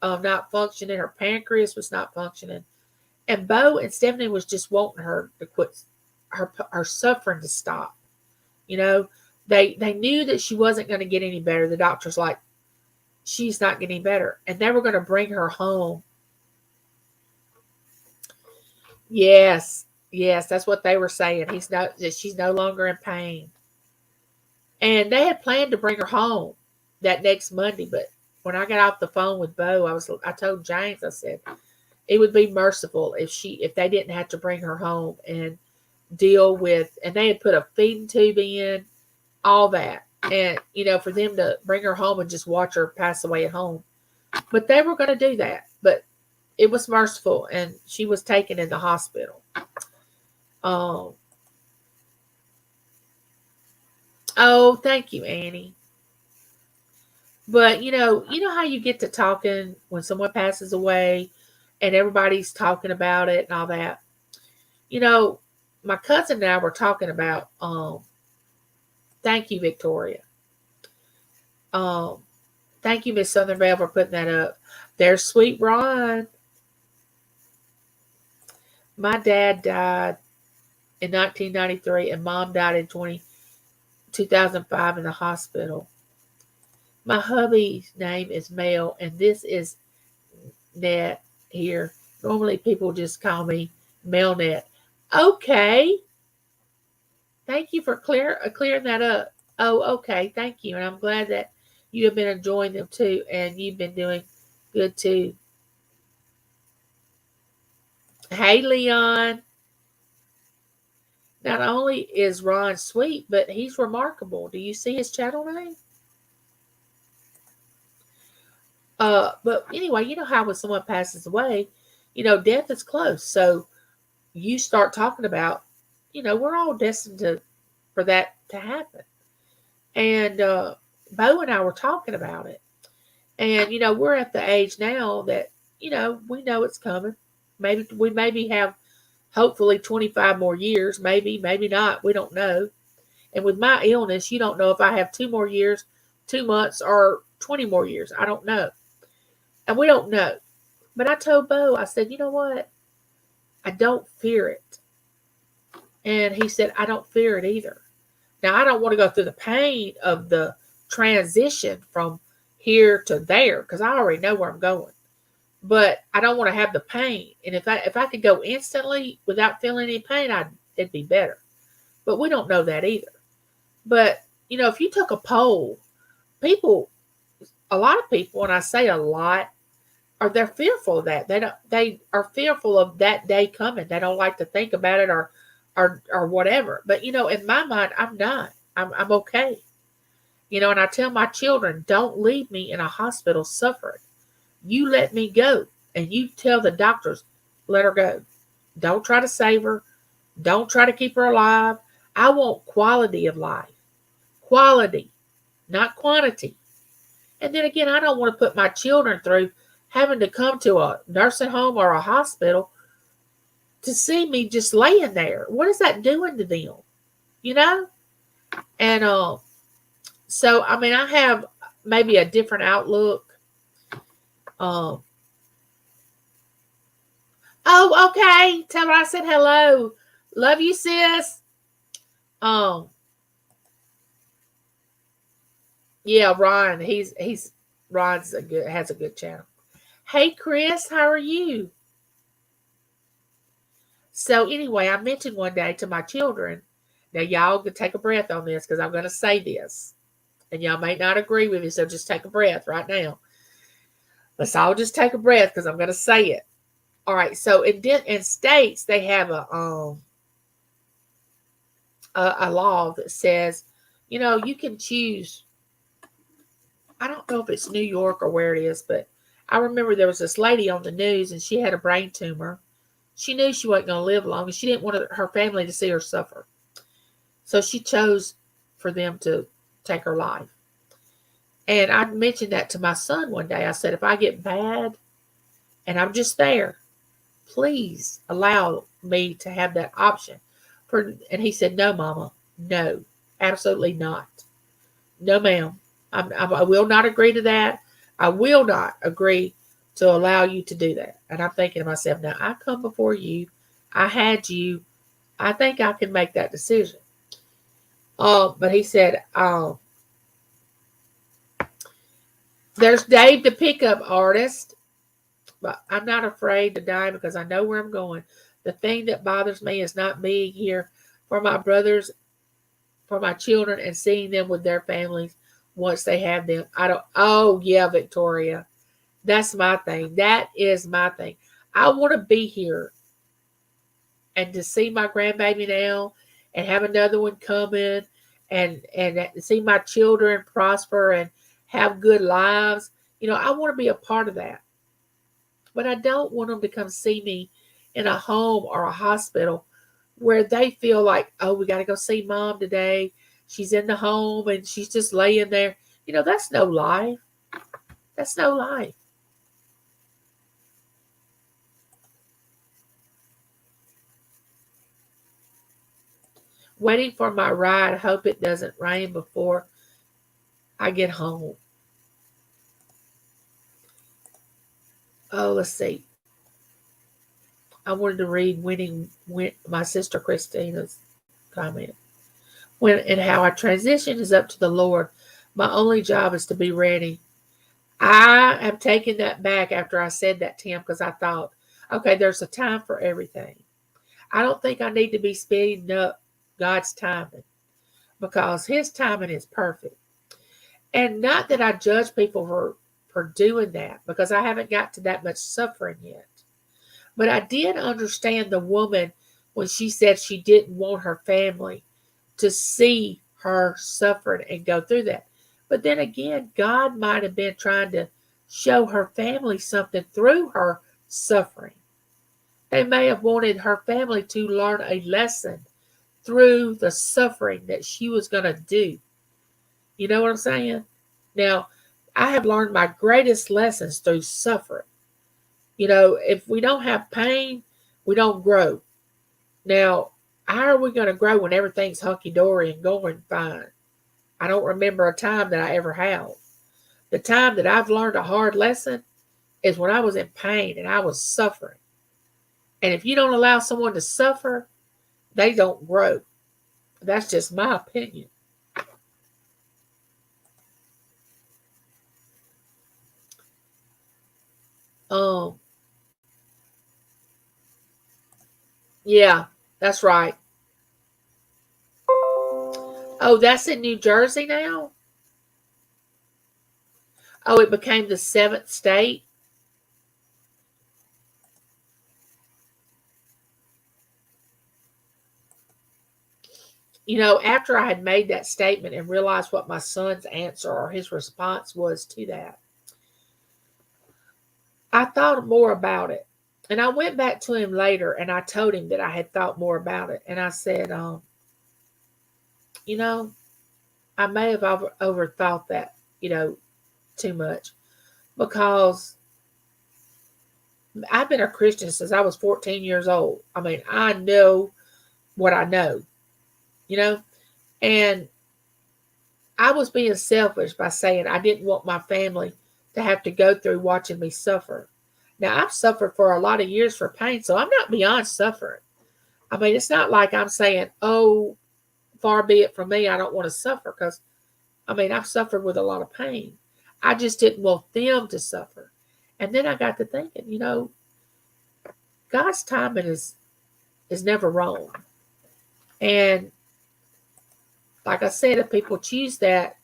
[SPEAKER 1] not functioning. Her pancreas was not functioning. And Bo and Stephanie was just wanting her to quit, her suffering to stop. You know, they knew that she wasn't going to get any better. The doctor's like, she's not getting better, and they were going to bring her home. Yes, yes, that's what they were saying. That she's no longer in pain, and they had planned to bring her home that next Monday. But when I got off the phone with Bo, I told James, I said it would be merciful if they didn't have to bring her home and deal with, and they had put a feeding tube in, all that, and for them to bring her home and just watch her pass away at home. But they were going to do that, but it was merciful, and she was taken in the hospital. Um, oh, thank you, Annie. But you know how you get to talking when someone passes away, and everybody's talking about it and all that. You know, my cousin and I were talking about. Thank you, Victoria. Um, Thank you, Miss Southern Belle, for putting that up. There's Sweet Ron. My dad died in 1993, and Mom died in 2005 in the hospital. My hubby's name is Mel, and this is Net here. Normally, people just call me Melnet. Okay, thank you for clearing that up. Oh, okay, thank you, and I'm glad that you have been enjoying them too, and you've been doing good too. Hey, Leon. Not only is Ron sweet, but he's remarkable. Do you see his channel name? But anyway, you know how when someone passes away, death is close. So you start talking about, we're all destined for that to happen. And Bo and I were talking about it. And we're at the age now that we know it's coming. Maybe have hopefully 25 more years, maybe not. We don't know. And with my illness, you don't know if I have 2 more years, 2 months, or 20 more years. I don't know. And we don't know. But I told Bo, I said, you know what? I don't fear it. And he said, I don't fear it either. Now, I don't want to go through the pain of the transition from here to there because I already know where I'm going. But I don't want to have the pain. And if I could go instantly without feeling any pain, it'd be better. But we don't know that either. But, if you took a poll, a lot of people, and I say a lot, they're fearful of that. They are fearful of that day coming. They don't like to think about it or whatever. But in my mind, I'm not. I'm okay. And I tell my children, don't leave me in a hospital suffering. You let me go, and you tell the doctors, let her go. Don't try to save her. Don't try to keep her alive. I want quality of life. Quality, not quantity. And then again, I don't want to put my children through having to come to a nursing home or a hospital to see me just laying there. What is that doing to them? And so I have maybe a different outlook. Oh, okay. Tell her I said hello. Love you, sis. Yeah, Ron. Ron's has a good channel. Hey, Chris, how are you? So anyway, I mentioned one day to my children. Now y'all can take a breath on this because I'm going to say this, and y'all may not agree with me. So just take a breath right now. Let's all just take a breath because I'm going to say it. All right. So in states they have a law that says, you can choose. I don't know if it's New York or where it is, but I remember there was this lady on the news and she had a brain tumor. She knew she wasn't going to live long and she didn't want her family to see her suffer. So she chose for them to take her life. And I mentioned that to my son one day. I said, if I get bad and I'm just there, please allow me to have that option. And he said, no, Mama, no, absolutely not. No, ma'am. I will not agree to that. I will not agree to allow you to do that. And I'm thinking to myself, now I come before you. I had you. I think I can make that decision. But he said, there's Dave, the pickup artist. But I'm not afraid to die because I know where I'm going. The thing that bothers me is not being here for my brothers, for my children, and seeing them with their families once they have them. Oh, yeah, Victoria. That's my thing. That is my thing. I want to be here and to see my grandbaby now and have another one coming and see my children prosper and have good lives. I want to be a part of that. But I don't want them to come see me in a home or a hospital where they feel like, oh, we got to go see Mom today. She's in the home and she's just laying there. That's no life. That's no life. Waiting for my ride. Hope it doesn't rain before I get home. Oh, let's see. I wanted to read my sister Christina's comment. When and how I transition is up to the Lord. My only job is to be ready. I am taking that back after I said that, Tim, because I thought, okay, there's a time for everything. I don't think I need to be speeding up God's timing because his timing is perfect. And not that I judge people for doing that because I haven't got to that much suffering yet. But I did understand the woman when she said she didn't want her family to see her suffering and go through that. But then again, God might have been trying to show her family something through her suffering. They may have wanted her family to learn a lesson through the suffering that she was going to do. You know what I'm saying? Now, I have learned my greatest lessons through suffering. If we don't have pain, we don't grow. Now, how are we going to grow when everything's hunky-dory and going fine? I don't remember a time that I ever have. The time that I've learned a hard lesson is when I was in pain and I was suffering. And if you don't allow someone to suffer, they don't grow. That's just my opinion. Yeah, that's right. Oh, that's in New Jersey now? Oh, it became the 7th state? After I had made that statement and realized what my son's answer or his response was to that, I thought more about it. And I went back to him later and I told him that I had thought more about it. And I said, I may have overthought that, too much because I've been a Christian since I was 14 years old. I mean, I know what I know, and I was being selfish by saying I didn't want my family to have to go through watching me suffer. Now, I've suffered for a lot of years for pain, so I'm not beyond suffering. I mean, it's not like I'm saying, oh, far be it from me, I don't want to suffer, because, I've suffered with a lot of pain. I just didn't want them to suffer. And then I got to thinking, God's timing is never wrong. And like I said, if people choose that,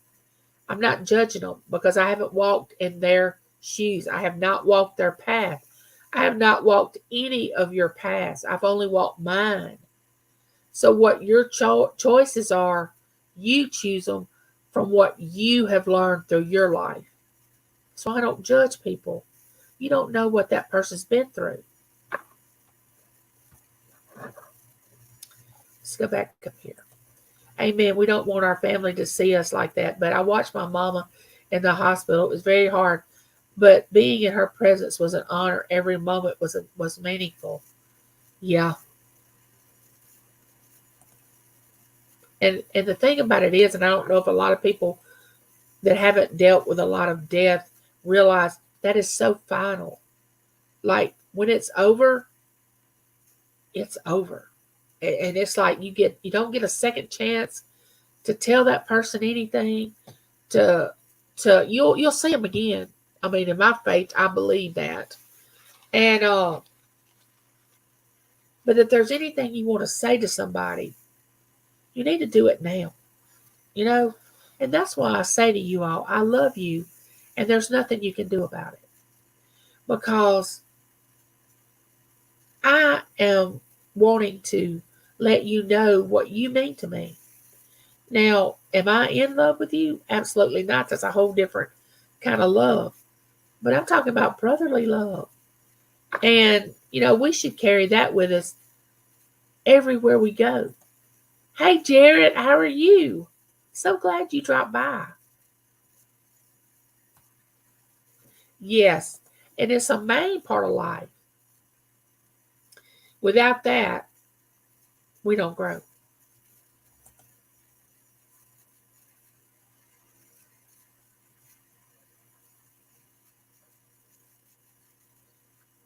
[SPEAKER 1] I'm not judging them because I haven't walked in their shoes. I have not walked their path. I have not walked any of your paths. I've only walked mine. So what your choices are, you choose them from what you have learned through your life. So I don't judge people. You don't know what that person's been through. Let's go back up here. Amen. We don't want our family to see us like that. But I watched my mama in the hospital. It was very hard. But being in her presence was an honor. Every moment was meaningful. Yeah. And the thing about it is, and I don't know if a lot of people that haven't dealt with a lot of death realize that is so final. Like when it's over, it's over. And it's like you don't get a second chance to tell that person anything. To you'll see them again. I mean, in my faith, I believe that. And but if there's anything you want to say to somebody, you need to do it now. You know, and that's why I say to you all, I love you, and there's nothing you can do about it because I am wanting to let you know what you mean to me. Now, am I in love with you? Absolutely not. That's a whole different kind of love. But I'm talking about brotherly love. And, we should carry that with us everywhere we go. Hey, Jared, how are you? So glad you dropped by. Yes, and it's a main part of life. Without that, we don't grow.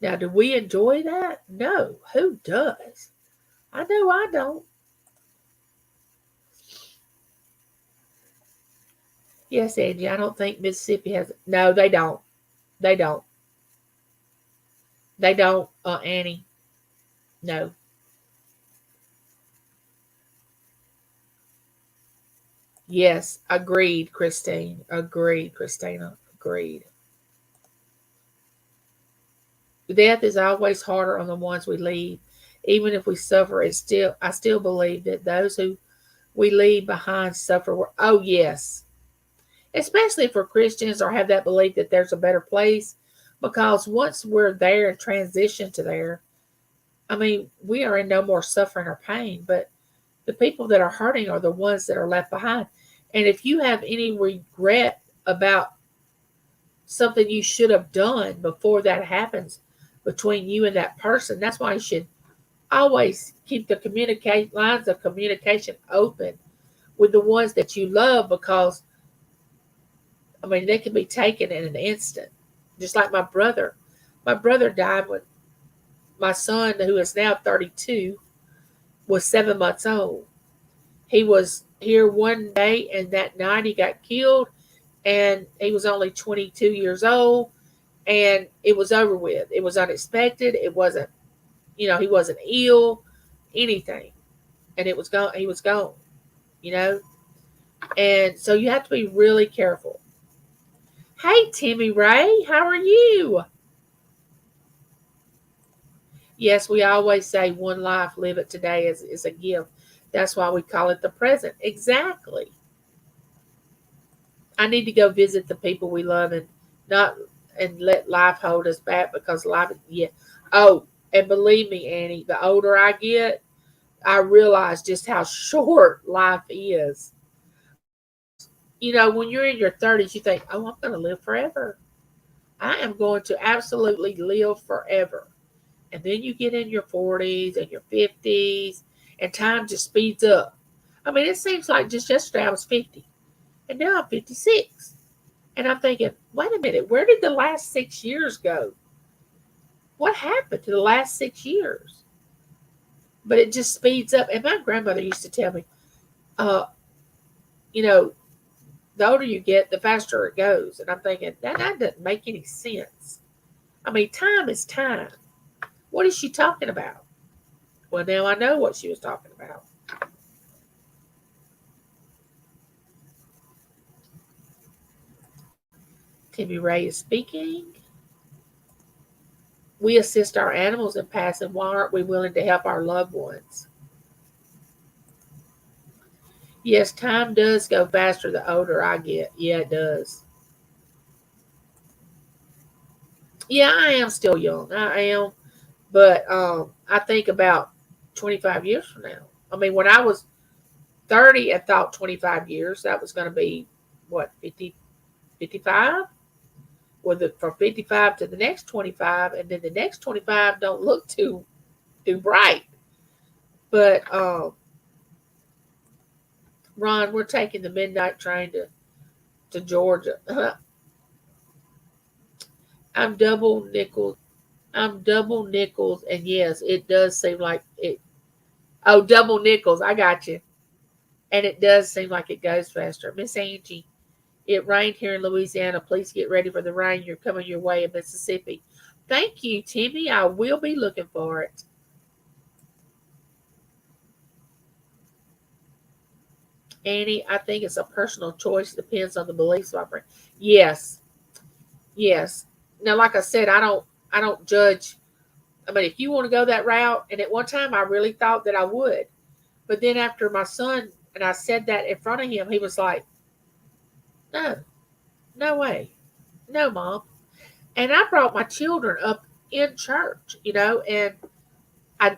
[SPEAKER 1] Now, do we enjoy that? No. Who does? I know I don't. Yes, Angie, I don't think Mississippi has. No, they don't. They don't. They don't, Annie. No. Yes, agreed, Christine. Agreed, Christina. Agreed. Death is always harder on the ones we leave. Even if we suffer, I still believe that those who we leave behind suffer. Oh, yes. Especially for Christians or have that belief that there's a better place. Because once we're there and transition to there, I mean, we are in no more suffering or pain, but the people that are hurting are the ones that are left behind. And if you have any regret about something you should have done before that happens between you and that person, that's why you should always keep the lines of communication open with the ones that you love because, I mean, they can be taken in an instant. Just like my brother. My brother died when my son, who is now 32, was 7 months old. He was here one day, and that night he got killed, and he was only 22 years old, and it was over with. It was unexpected. It wasn't, he wasn't ill, anything, and it was gone. He was gone, you know, and so you have to be really careful. Hey, Timmy Ray, how are you? Yes, we always say one life, live it today is a gift. That's why we call it the present. Exactly. I need to go visit the people we love and not and let life hold us back because life, yeah. Oh, and believe me, Annie, the older I get, I realize just how short life is. When you're in your 30s, you think, oh, I'm going to live forever. I am going to absolutely live forever. And then you get in your 40s and your 50s, and time just speeds up. I mean, it seems like just yesterday I was 50, and now I'm 56. And I'm thinking, wait a minute, where did the last 6 years go? What happened to the last 6 years? But it just speeds up. And my grandmother used to tell me, uh, you know, the older you get, the faster it goes. And I'm thinking, that doesn't make any sense. I mean, time is time. What is she talking about? Well, now I know what she was talking about. Timmy Ray is speaking. We assist our animals in passing. Why aren't we willing to help our loved ones? Yes, time does go faster the older I get. Yeah, it does. Yeah, I am still young. I am. But I think about 25 years from now. I mean, when I was 30, I thought 25 years, that was going to be, what, 50, 55? Or from 55 to the next 25, and then the next 25 don't look too bright. But Ron, we're taking the midnight train to Georgia. I'm double nickels. I'm double nickels, and yes, it does seem like it. Oh, double nickels. I got you. And it does seem like it goes faster. Miss Angie, it rained here in Louisiana. Please get ready for the rain. You're coming your way in Mississippi. Thank you, Timmy. I will be looking for it. Annie, I think it's a personal choice. Depends on the beliefs of our friend. Yes, yes. Now, like I said, I don't judge. I mean, if you want to go that route, and at one time I really thought that I would, but then after my son and I said that in front of him, he was like, "No, no way, no, mom." And I brought my children up in church, I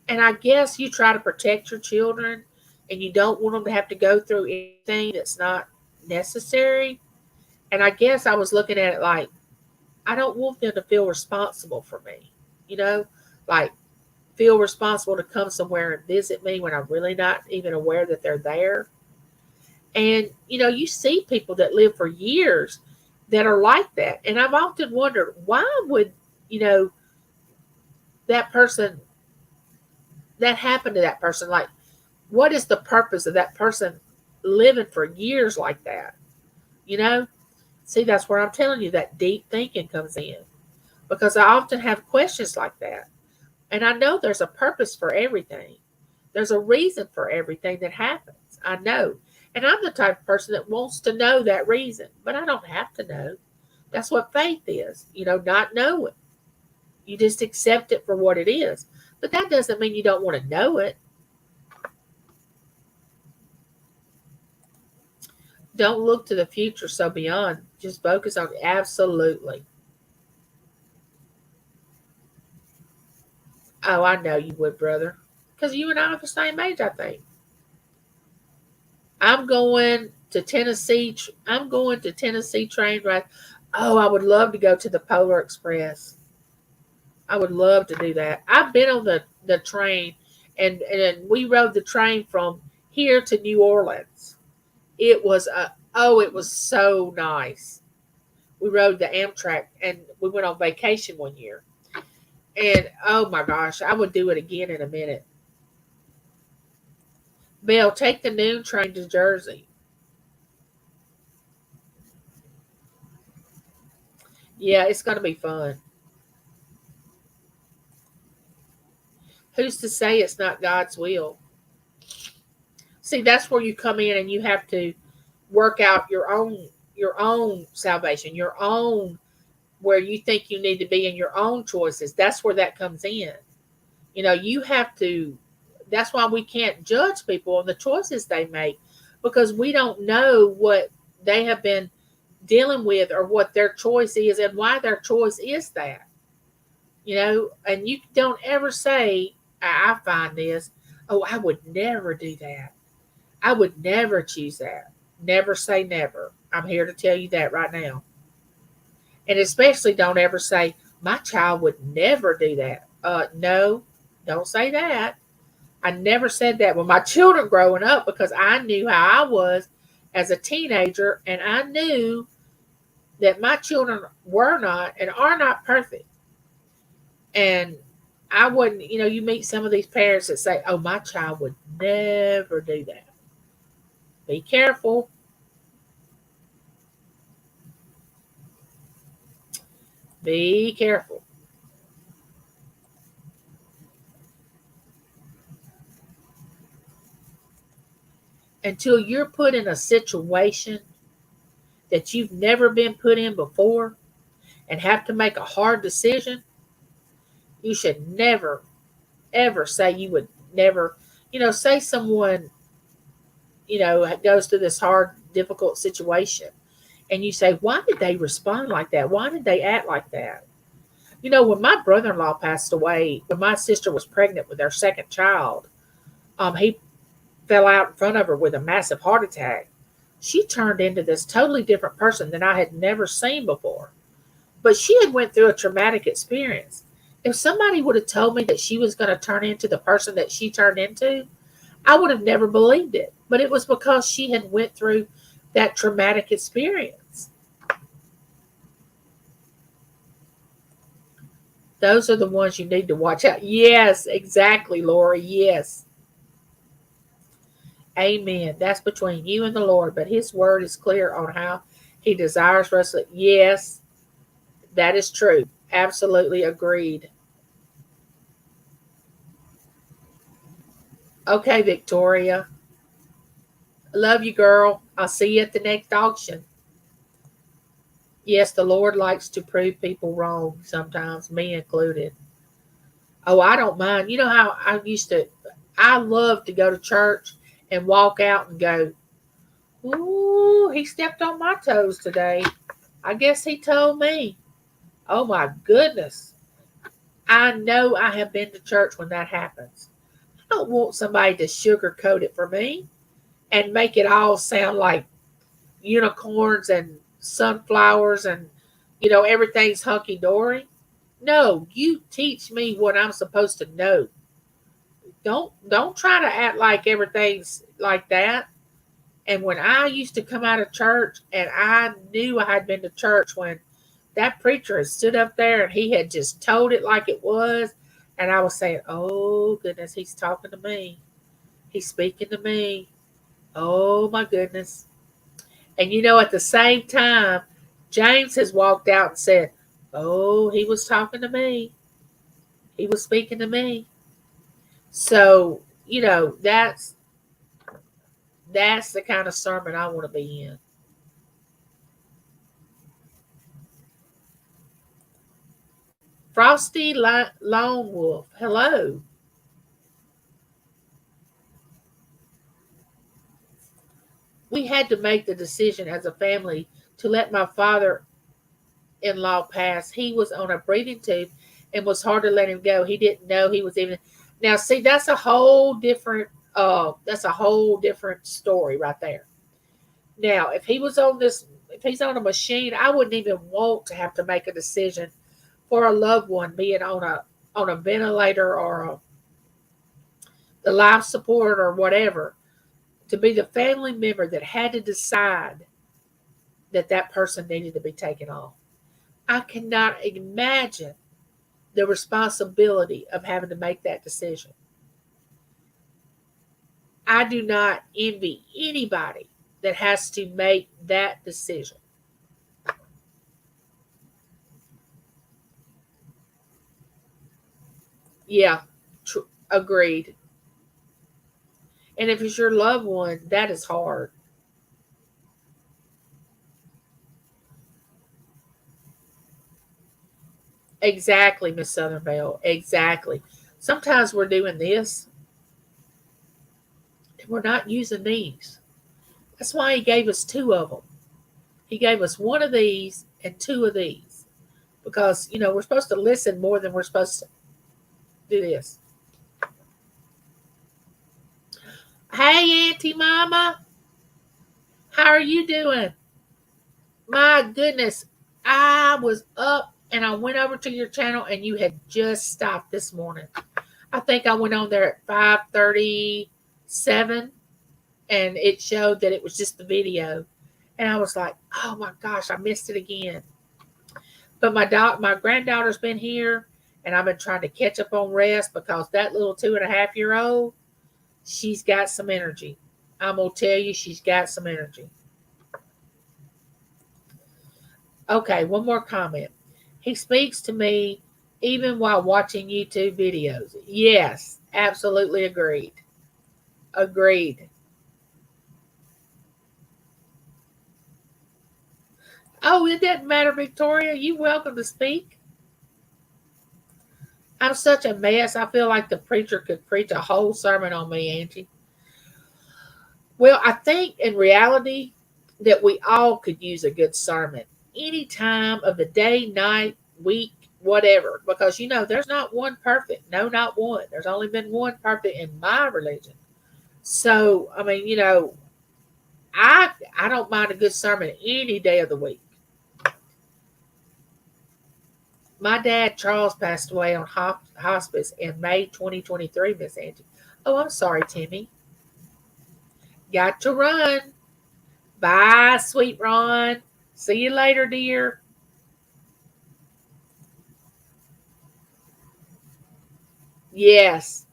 [SPEAKER 1] I guess you try to protect your children, and you don't want them to have to go through anything that's not necessary. And I guess I was looking at it like I don't want them to feel responsible for me, you know, like feel responsible to come somewhere and visit me when I'm really not even aware that they're there. And you see people that live for years that are like that, and I've often wondered why would you know that person that happened to that person. Like, what is the purpose of that person living for years like that? You know, see, that's where I'm telling you that deep thinking comes in, because I often have questions like that, and I know there's a purpose for everything. There's a reason for everything that happens. I know. And I'm the type of person that wants to know that reason, but I don't have to know. That's what faith is, not knowing. You just accept it for what it is. But that doesn't mean you don't want to know it. Don't look to the future so beyond. Just focus on absolutely. Oh, I know you would, brother. Because you and I are the same age, I think. I'm going to Tennessee. I'm going to Tennessee train ride. Oh, I would love to go to the Polar Express. I would love to do that. I've been on the train, and we rode the train from here to New Orleans. It was so nice. We rode the Amtrak, and we went on vacation one year. And oh my gosh, I would do it again in a minute. Bill, take the noon train to Jersey. Yeah, it's going to be fun. Who's to say it's not God's will? See, that's where you come in and you have to work out your own salvation, your own where you think you need to be in your own choices. That's where that comes in. You have to. That's why we can't judge people on the choices they make, because we don't know what they have been dealing with or what their choice is and why their choice is that. And you don't ever say, I find this, oh, I would never do that. I would never choose that. Never say never. I'm here to tell you that right now. And especially don't ever say, my child would never do that. No, don't say that. I never said that with my children growing up, because I knew how I was as a teenager, and I knew that my children were not and are not perfect. And I wouldn't, you meet some of these parents that say, oh, my child would never do that. Be careful. Be careful. Until you're put in a situation that you've never been put in before and have to make a hard decision, you should never, ever say you would never, say someone, goes through this hard, difficult situation. And you say, why did they respond like that? Why did they act like that? You know, when my brother-in-law passed away, when my sister was pregnant with their second child, he fell out in front of her with a massive heart attack. She turned into this totally different person that I had never seen before. But she had went through a traumatic experience. If somebody would have told me that she was going to turn into the person that she turned into, I would have never believed it. But it was because she had went through that traumatic experience. Those are the ones you need to watch out. Yes, exactly, Lori. Yes. Amen. That's between you and the Lord, but his word is clear on how he desires for us to. Yes, that is true. Absolutely agreed. Okay, Victoria. Love you, girl. I'll see you at the next auction. Yes, the Lord likes to prove people wrong sometimes, me included. Oh, I don't mind. You know how I love to go to church and walk out and go, ooh, he stepped on my toes today. I guess he told me. Oh my goodness. I know I have been to church when that happens. I don't want somebody to sugarcoat it for me and make it all sound like unicorns and sunflowers and, everything's hunky dory. No, you teach me what I'm supposed to know. Don't try to act like everything's like that. And when I used to come out of church and I knew I had been to church when that preacher had stood up there and he had just told it like it was, and I was saying, oh goodness, he's talking to me. He's speaking to me. Oh my goodness. And at the same time, James has walked out and said, oh, he was talking to me. He was speaking to me. So, that's the kind of sermon I want to be in. Frosty Lone Wolf, hello. We had to make the decision as a family to let my father-in-law pass. He was on a breathing tube and was hard to let him go. He didn't know he was even. Now, see, that's a whole different. That's a whole different story right there. Now, if he's on a machine, I wouldn't even want to have to make a decision for a loved one being on a ventilator or the life support or whatever, to be the family member that had to decide that person needed to be taken off. I cannot imagine the responsibility of having to make that decision. I do not envy anybody that has to make that decision. Yeah, agreed. And if it's your loved one, that is hard. Exactly, Miss Southern Belle. Exactly. Sometimes we're doing this and we're not using these. That's why he gave us two of them. He gave us one of these and two of these. Because, we're supposed to listen more than we're supposed to do this. Hey, Auntie Mama. How are you doing? My goodness. I was up and I went over to your channel and you had just stopped this morning. I think I went on there at 5:37 and it showed that it was just the video. And I was like, oh my gosh, I missed it again. But my granddaughter's been here and I've been trying to catch up on rest because that little 2.5-year-old, she's got some energy. I'm going to tell you, she's got some energy. Okay, one more comment. He speaks to me even while watching YouTube videos. Yes, absolutely agreed. Agreed. Oh, it doesn't matter, Victoria. You're welcome to speak. I'm such a mess. I feel like the preacher could preach a whole sermon on me, Angie. Well, I think in reality, that we all could use a good sermon any time of the day, night, week, whatever. Because there's not one perfect. No, not one. There's only been one perfect in my religion. So I mean, I don't mind a good sermon any day of the week. My dad Charles passed away on hospice in May 2023. Miss Angie. Oh, I'm sorry, Timmy. Got to run. Bye, sweet Ron. See you later, dear. Yes,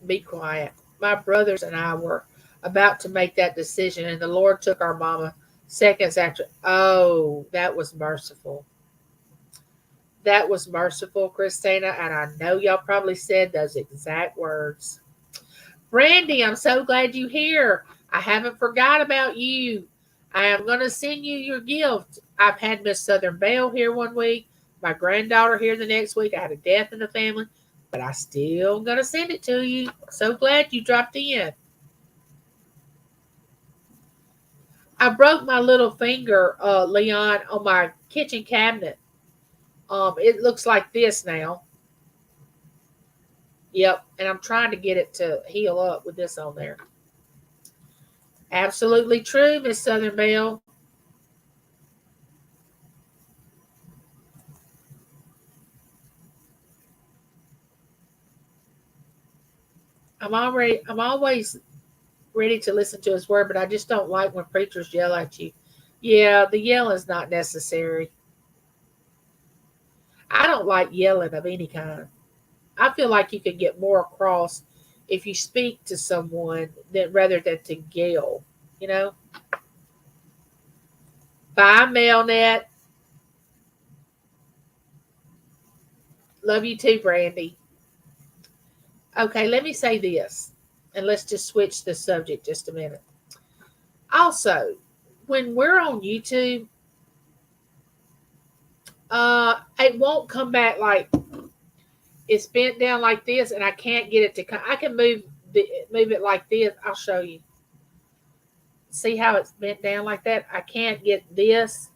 [SPEAKER 1] be quiet. My brothers and I were about to make that decision, and the Lord took our mama seconds after. Oh, that was merciful. That was merciful, Christina, and I know y'all probably said those exact words. Brandy, I'm so glad you're here. I haven't forgot about you. I am going to send you your gift. I've had Miss Southern Belle here one week, my granddaughter here the next week. I had a death in the family, but I still going to send it to you. So glad you dropped in. I broke my little finger, Leon, on my kitchen cabinet. It looks like this now. Yep, and I'm trying to get it to heal up with this on there. Absolutely true, Miss Southern Belle. I'm always ready to listen to his word, but I just don't like when preachers yell at you. Yeah, the yelling is not necessary. I don't like yelling of any kind. I feel like you could get more across if you speak to someone than rather than to yell, you know? Bye, Melnet. Love you too, Brandy. Okay, let me say this, and let's just switch the subject just a minute. Also, when we're on YouTube, it won't come back like it's bent down like this, and I can't get it to come. I can move it like this. I'll show you. See how it's bent down like that? I can't get this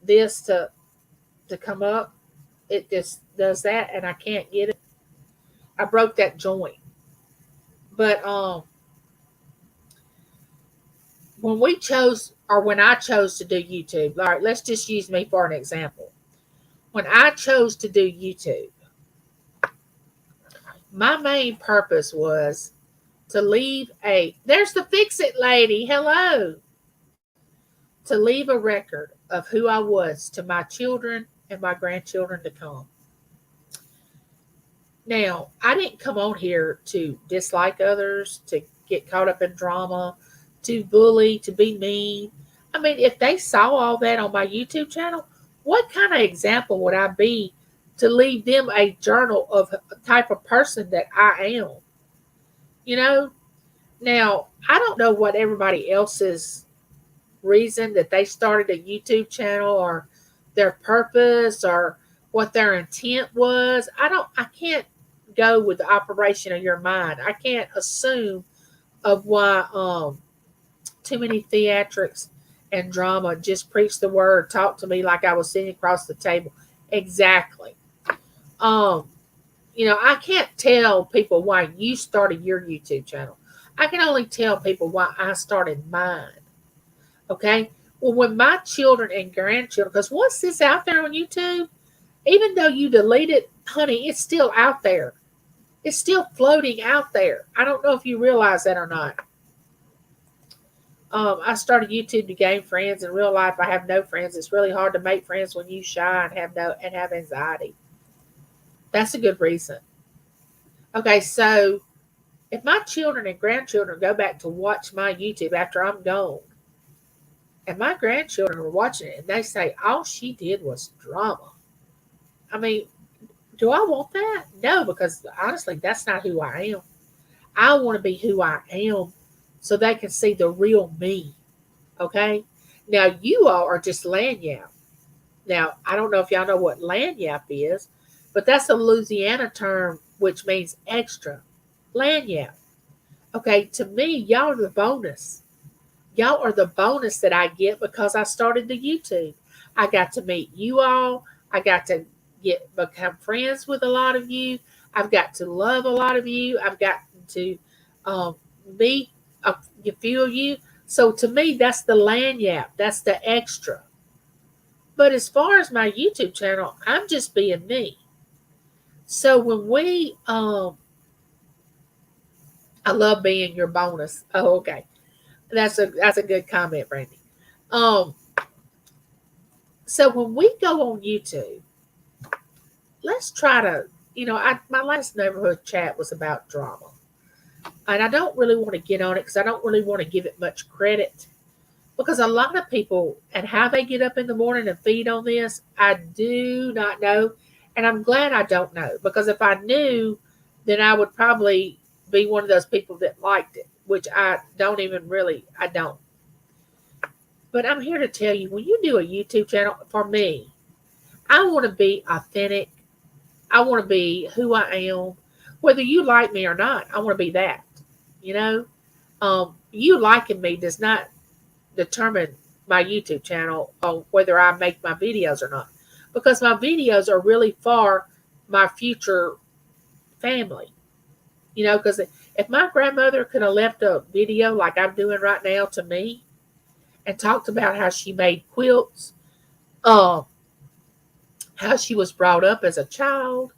[SPEAKER 1] to come up. It just does that, and I can't get it. I broke that joint. But when I chose to do YouTube, all right, let's just use me for an example. When I chose to do YouTube, my main purpose was to leave there's the fix it lady. Hello. To leave a record of who I was to my children and my grandchildren to come. Now, I didn't come on here to dislike others, to get caught up in drama, to bully, to be mean. I mean, if they saw all that on my YouTube channel, what kind of example would I be to leave them a journal of a type of person that I am? You know? Now, I don't know what everybody else's reason that they started a YouTube channel or their purpose or what their intent was. I can't go with the operation of your mind. I can't assume of why too many theatrics and drama. Just preach the word, talk to me like I was sitting across the table. Exactly. um I can't tell people why you started your YouTube channel. I can only tell people why I started mine. Okay. Well, when my children and grandchildren, because once it's out there on YouTube, even though you delete it, honey, it's still out there. It's still floating out there. I don't know if you realize that or not. I started YouTube to gain friends. In real life, I have no friends. It's really hard to make friends when you shy and have anxiety. That's a good reason. Okay, so if my children and grandchildren go back to watch my YouTube after I'm gone, and my grandchildren are watching it and they say all she did was drama, I mean, do I want that? No, because honestly, that's not who I am. I want to be who I am so they can see the real me. Okay? Now, you all are just lanyap. Now, I don't know if y'all know what lanyap is, but that's a Louisiana term which means extra. Lanyap. Okay, to me, y'all are the bonus. Y'all are the bonus that I get because I started the YouTube. I got to meet you all. I got to become friends with a lot of you. I've got to love a lot of you. I've got to um, meet a few of you. So to me, that's the lanyard. That's the extra. But as far as my YouTube channel, I'm just being me. So when I love being your bonus. Oh, okay. That's a good comment, Brandy. Um, so when we go on YouTube, let's try to, my last neighborhood chat was about drama. And I don't really want to get on it because I don't really want to give it much credit. Because a lot of people and how they get up in the morning and feed on this, I do not know. And I'm glad I don't know. Because if I knew, then I would probably be one of those people that liked it, which I don't. But I'm here to tell you, when you do a YouTube channel, for me, I want to be authentic. I want to be who I am. Whether you like me or not, I want to be that. You know, you liking me does not determine my YouTube channel on whether I make my videos or not. Because my videos are really for my future family. Because if my grandmother could have left a video like I'm doing right now to me and talked about how she made quilts, how she was brought up as a child,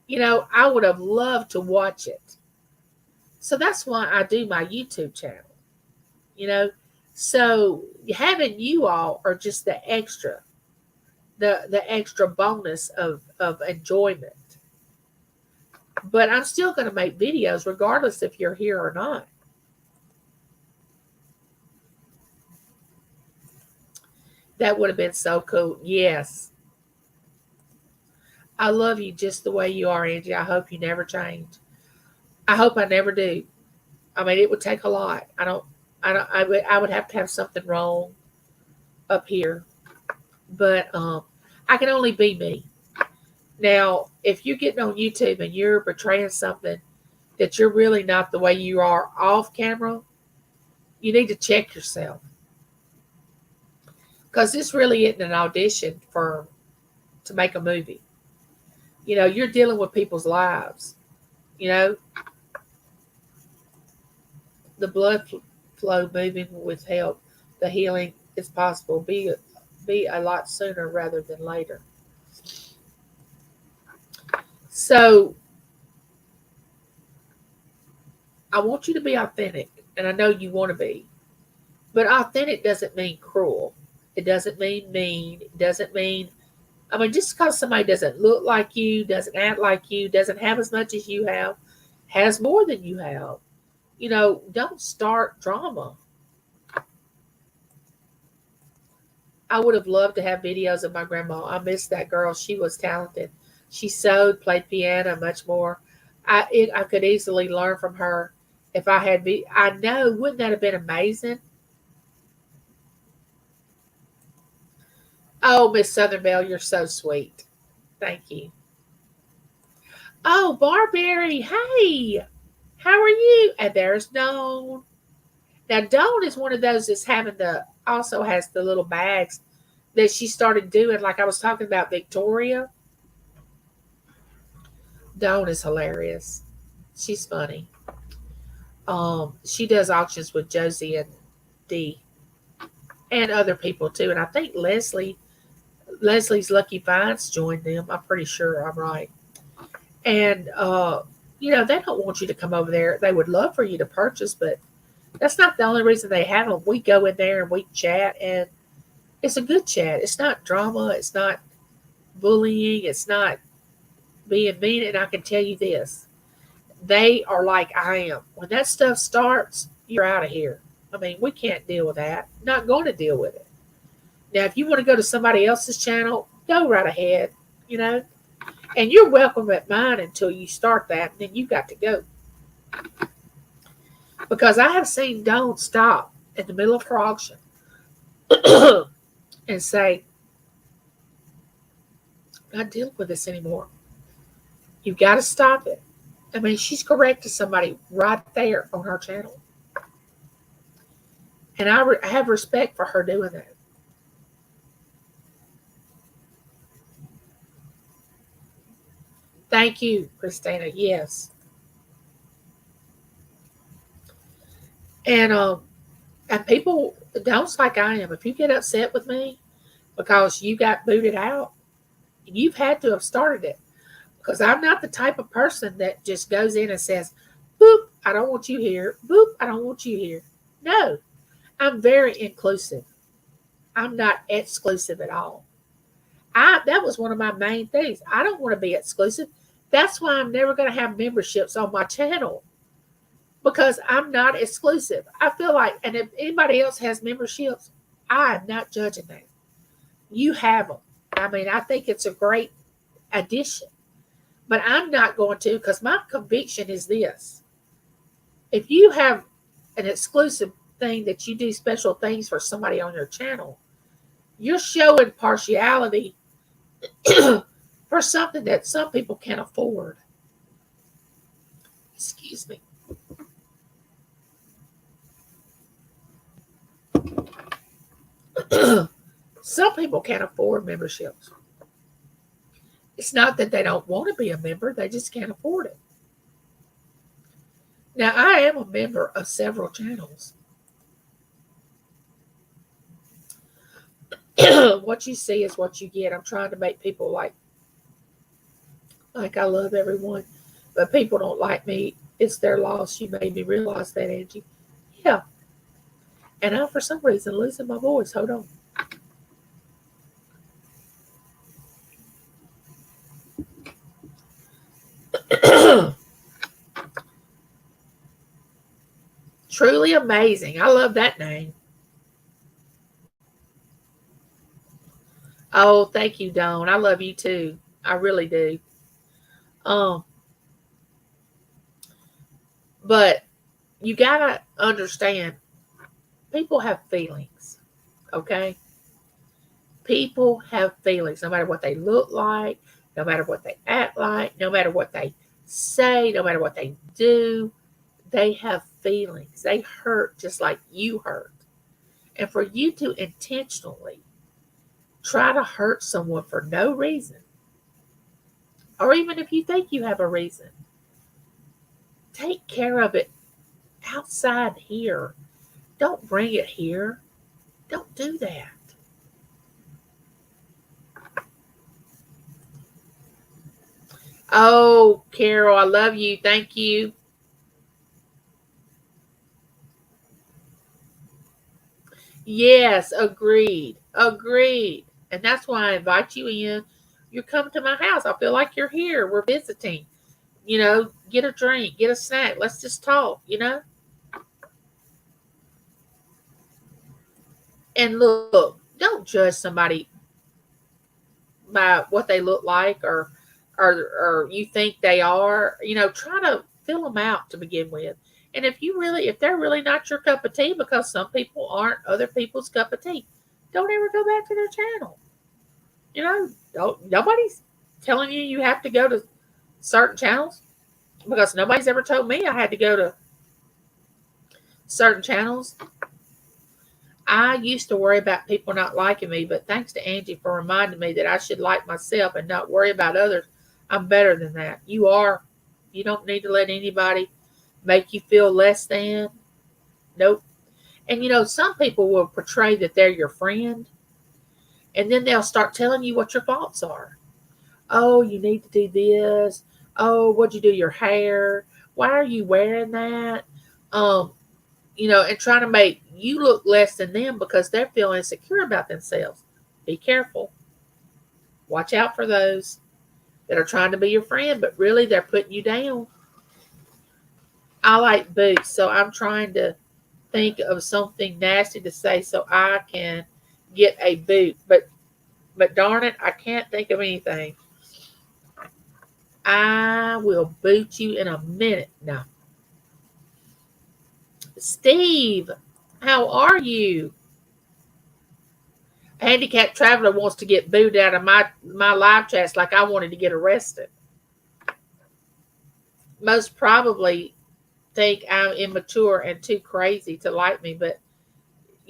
[SPEAKER 1] I would have loved to watch it. So that's why I do my YouTube channel. So having you all are just the extra, the extra bonus of enjoyment. But I'm still going to make videos regardless if you're here or not. That would have been so cool. Yes. I love you just the way you are, Angie. I hope you never change. I hope I never do. I mean, it would take a lot. I would have to have something wrong up here. But I can only be me. Now, if you're getting on YouTube and you're portraying something that you're really not the way you are off camera, you need to check yourself. Because this really isn't an audition to make a movie. You're dealing with people's lives. The blood flow moving with help, the healing is possible. Be a lot sooner rather than later. So I want you to be authentic, and I know you want to be. But authentic doesn't mean cruel. It doesn't mean mean. It doesn't mean, just because somebody doesn't look like you, doesn't act like you, doesn't have as much as you have, has more than you have, don't start drama. I would have loved to have videos of my grandma. I miss that girl. She was talented. She sewed, played piano, much more. I could easily learn from her if I had. I know, wouldn't that have been amazing? Oh, Miss Southern Belle, you're so sweet. Thank you. Oh, Barberry, hey, how are you? And there's Dawn. Now, Dawn is one of those that's also has the little bags that she started doing, like I was talking about Victoria. Dawn is hilarious. She's funny. She does auctions with Josie and Dee and other people too. And I think Leslie's Lucky Finds joined them. I'm pretty sure I'm right. And they don't want you to come over there. They would love for you to purchase, but that's not the only reason they have them. We go in there and we chat, and it's a good chat. It's not drama. It's not bullying. It's not being mean. And I can tell you this. They are like I am. When that stuff starts, you're out of here. We can't deal with that. Not going to deal with it. Now, if you want to go to somebody else's channel, go right ahead, And you're welcome at mine until you start that, and then you got to go. Because I have seen Dawn stop in the middle of her auction and say, I'm not dealing with this anymore. You've got to stop it. She's corrected somebody right there on her channel. And I have respect for her doing that. Thank you, Christina. Yes. And and people don't like I am. If you get upset with me because you got booted out, you've had to have started it. Because I'm not the type of person that just goes in and says, boop, I don't want you here. Boop, I don't want you here. No, I'm very inclusive. I'm not exclusive at all. That was one of my main things. I don't want to be exclusive. That's why I'm never going to have memberships on my channel because I'm not exclusive. I feel like, and if anybody else has memberships, I'm not judging that. You have them. I mean, I think it's a great addition, but I'm not going to because my conviction is this. If you have an exclusive thing that you do special things for somebody on your channel, you're showing partiality for something that some people can't afford. Excuse me. Some people can't afford memberships. It's not that they don't want to be a member, they just can't afford it. Now, I am a member of several channels. What you see is what you get. I'm trying to make people like I love everyone, but people don't like me. It's their loss. You made me realize that, Angie. Yeah. And I'm, for some reason, losing my voice. Hold on. Truly amazing. I love that name. Oh, thank you, Dawn. I love you too. I really do. Um, but you gotta understand, people have feelings. Okay? People have feelings, no matter what they look like, no matter what they act like, no matter what they say, no matter what they do. They have feelings. They hurt just like you hurt. And for you to intentionally try to hurt someone for no reason, or even if you think you have a reason, take care of it outside here. Don't bring it here. Don't do that. Oh, Carol, I love you. Thank you. Yes, agreed. Agreed. And that's why I invite you in. You come to my house. I feel like you're here. We're visiting. Get a drink, get a snack. Let's just talk. And look, don't judge somebody by what they look like or you think they are. Try to fill them out to begin with. And if they're really not your cup of tea, because some people aren't other people's cup of tea, don't ever go back to their channel. Nobody's telling you have to go to certain channels, because nobody's ever told me I had to go to certain channels. I used to worry about people not liking me, but thanks to Angie for reminding me that I should like myself and not worry about others. I'm better than that. You are. You don't need to let anybody make you feel less than. Nope. And some people will portray that they're your friend, and then they'll start telling you what your faults are. Oh, you need to do this. Oh, what'd you do your hair? Why are you wearing that? And trying to make you look less than them because they're feeling insecure about themselves. Be careful. Watch out for those that are trying to be your friend, but really they're putting you down. I like boots, so I'm trying to think of something nasty to say so I can get a boot. But darn it, I can't think of anything. I will boot you in a minute now. Steve, how are you? A handicapped traveler wants to get booed out of my live chats like I wanted to get arrested. Most probably think I'm immature and too crazy to like me, but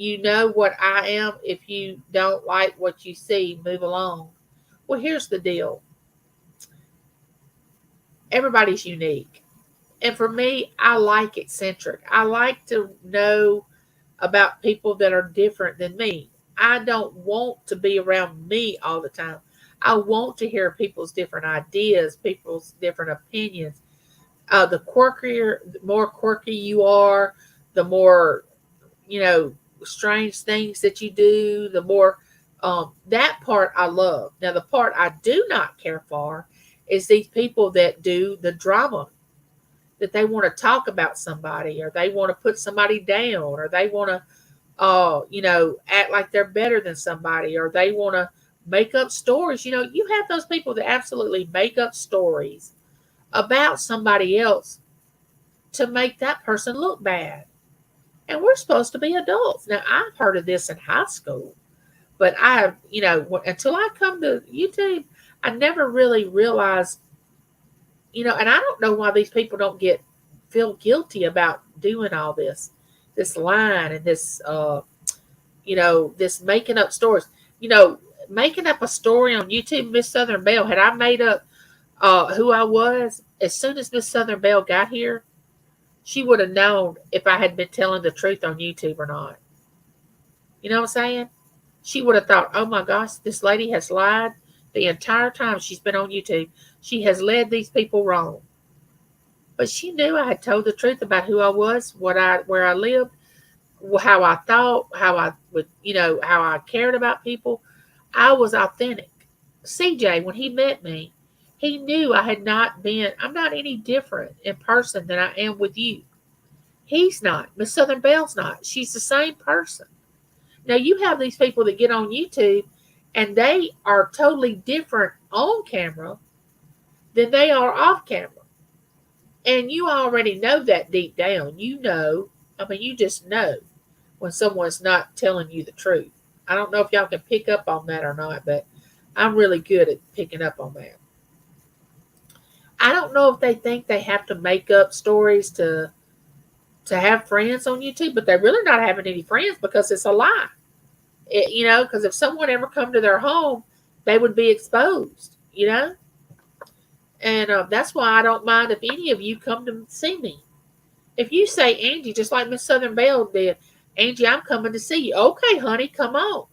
[SPEAKER 1] You know what I am. If you don't like what you see, move along. Well, here's the deal. Everybody's unique. And for me, I like eccentric. I like to know about people that are different than me. I don't want to be around me all the time. I want to hear people's different ideas, people's different opinions. The quirkier, the more quirky you are, the more, you know, strange things that you do, the more that part I love. Now, the part I do not care for is these people that do the drama, that they want to talk about somebody, or they want to put somebody down, or they want to, act like they're better than somebody, or they want to make up stories. You know, you have those people that absolutely make up stories about somebody else to make that person look bad. And we're supposed to be adults. Now, I've heard of this in high school, but until I come to YouTube, I never really realized, and I don't know why these people don't feel guilty about doing all this line and this making up stories. Making up a story on YouTube, Miss Southern Belle, had I made up who I was, as soon as Miss Southern Belle got here, she would have known if I had been telling the truth on YouTube or not. You know what I'm saying? She would have thought, oh my gosh, this lady has lied the entire time she's been on YouTube. She has led these people wrong. But she knew I had told the truth about who I was, where I lived, how I thought, how I would, how I cared about people. I was authentic. CJ, when he met me, he knew I'm not any different in person than I am with you. He's not. Miss Southern Belle's not. She's the same person. Now, you have these people that get on YouTube and they are totally different on camera than they are off camera. And you already know that deep down. You just know when someone's not telling you the truth. I don't know if y'all can pick up on that or not, but I'm really good at picking up on that. I don't know if they think they have to make up stories to have friends on YouTube, but they're really not having any friends because it's a lie. Because if someone ever come to their home, they would be exposed, And that's why I don't mind if any of you come to see me. If you say, Angie, just like Miss Southern Belle did, Angie, I'm coming to see you. Okay, honey, come on.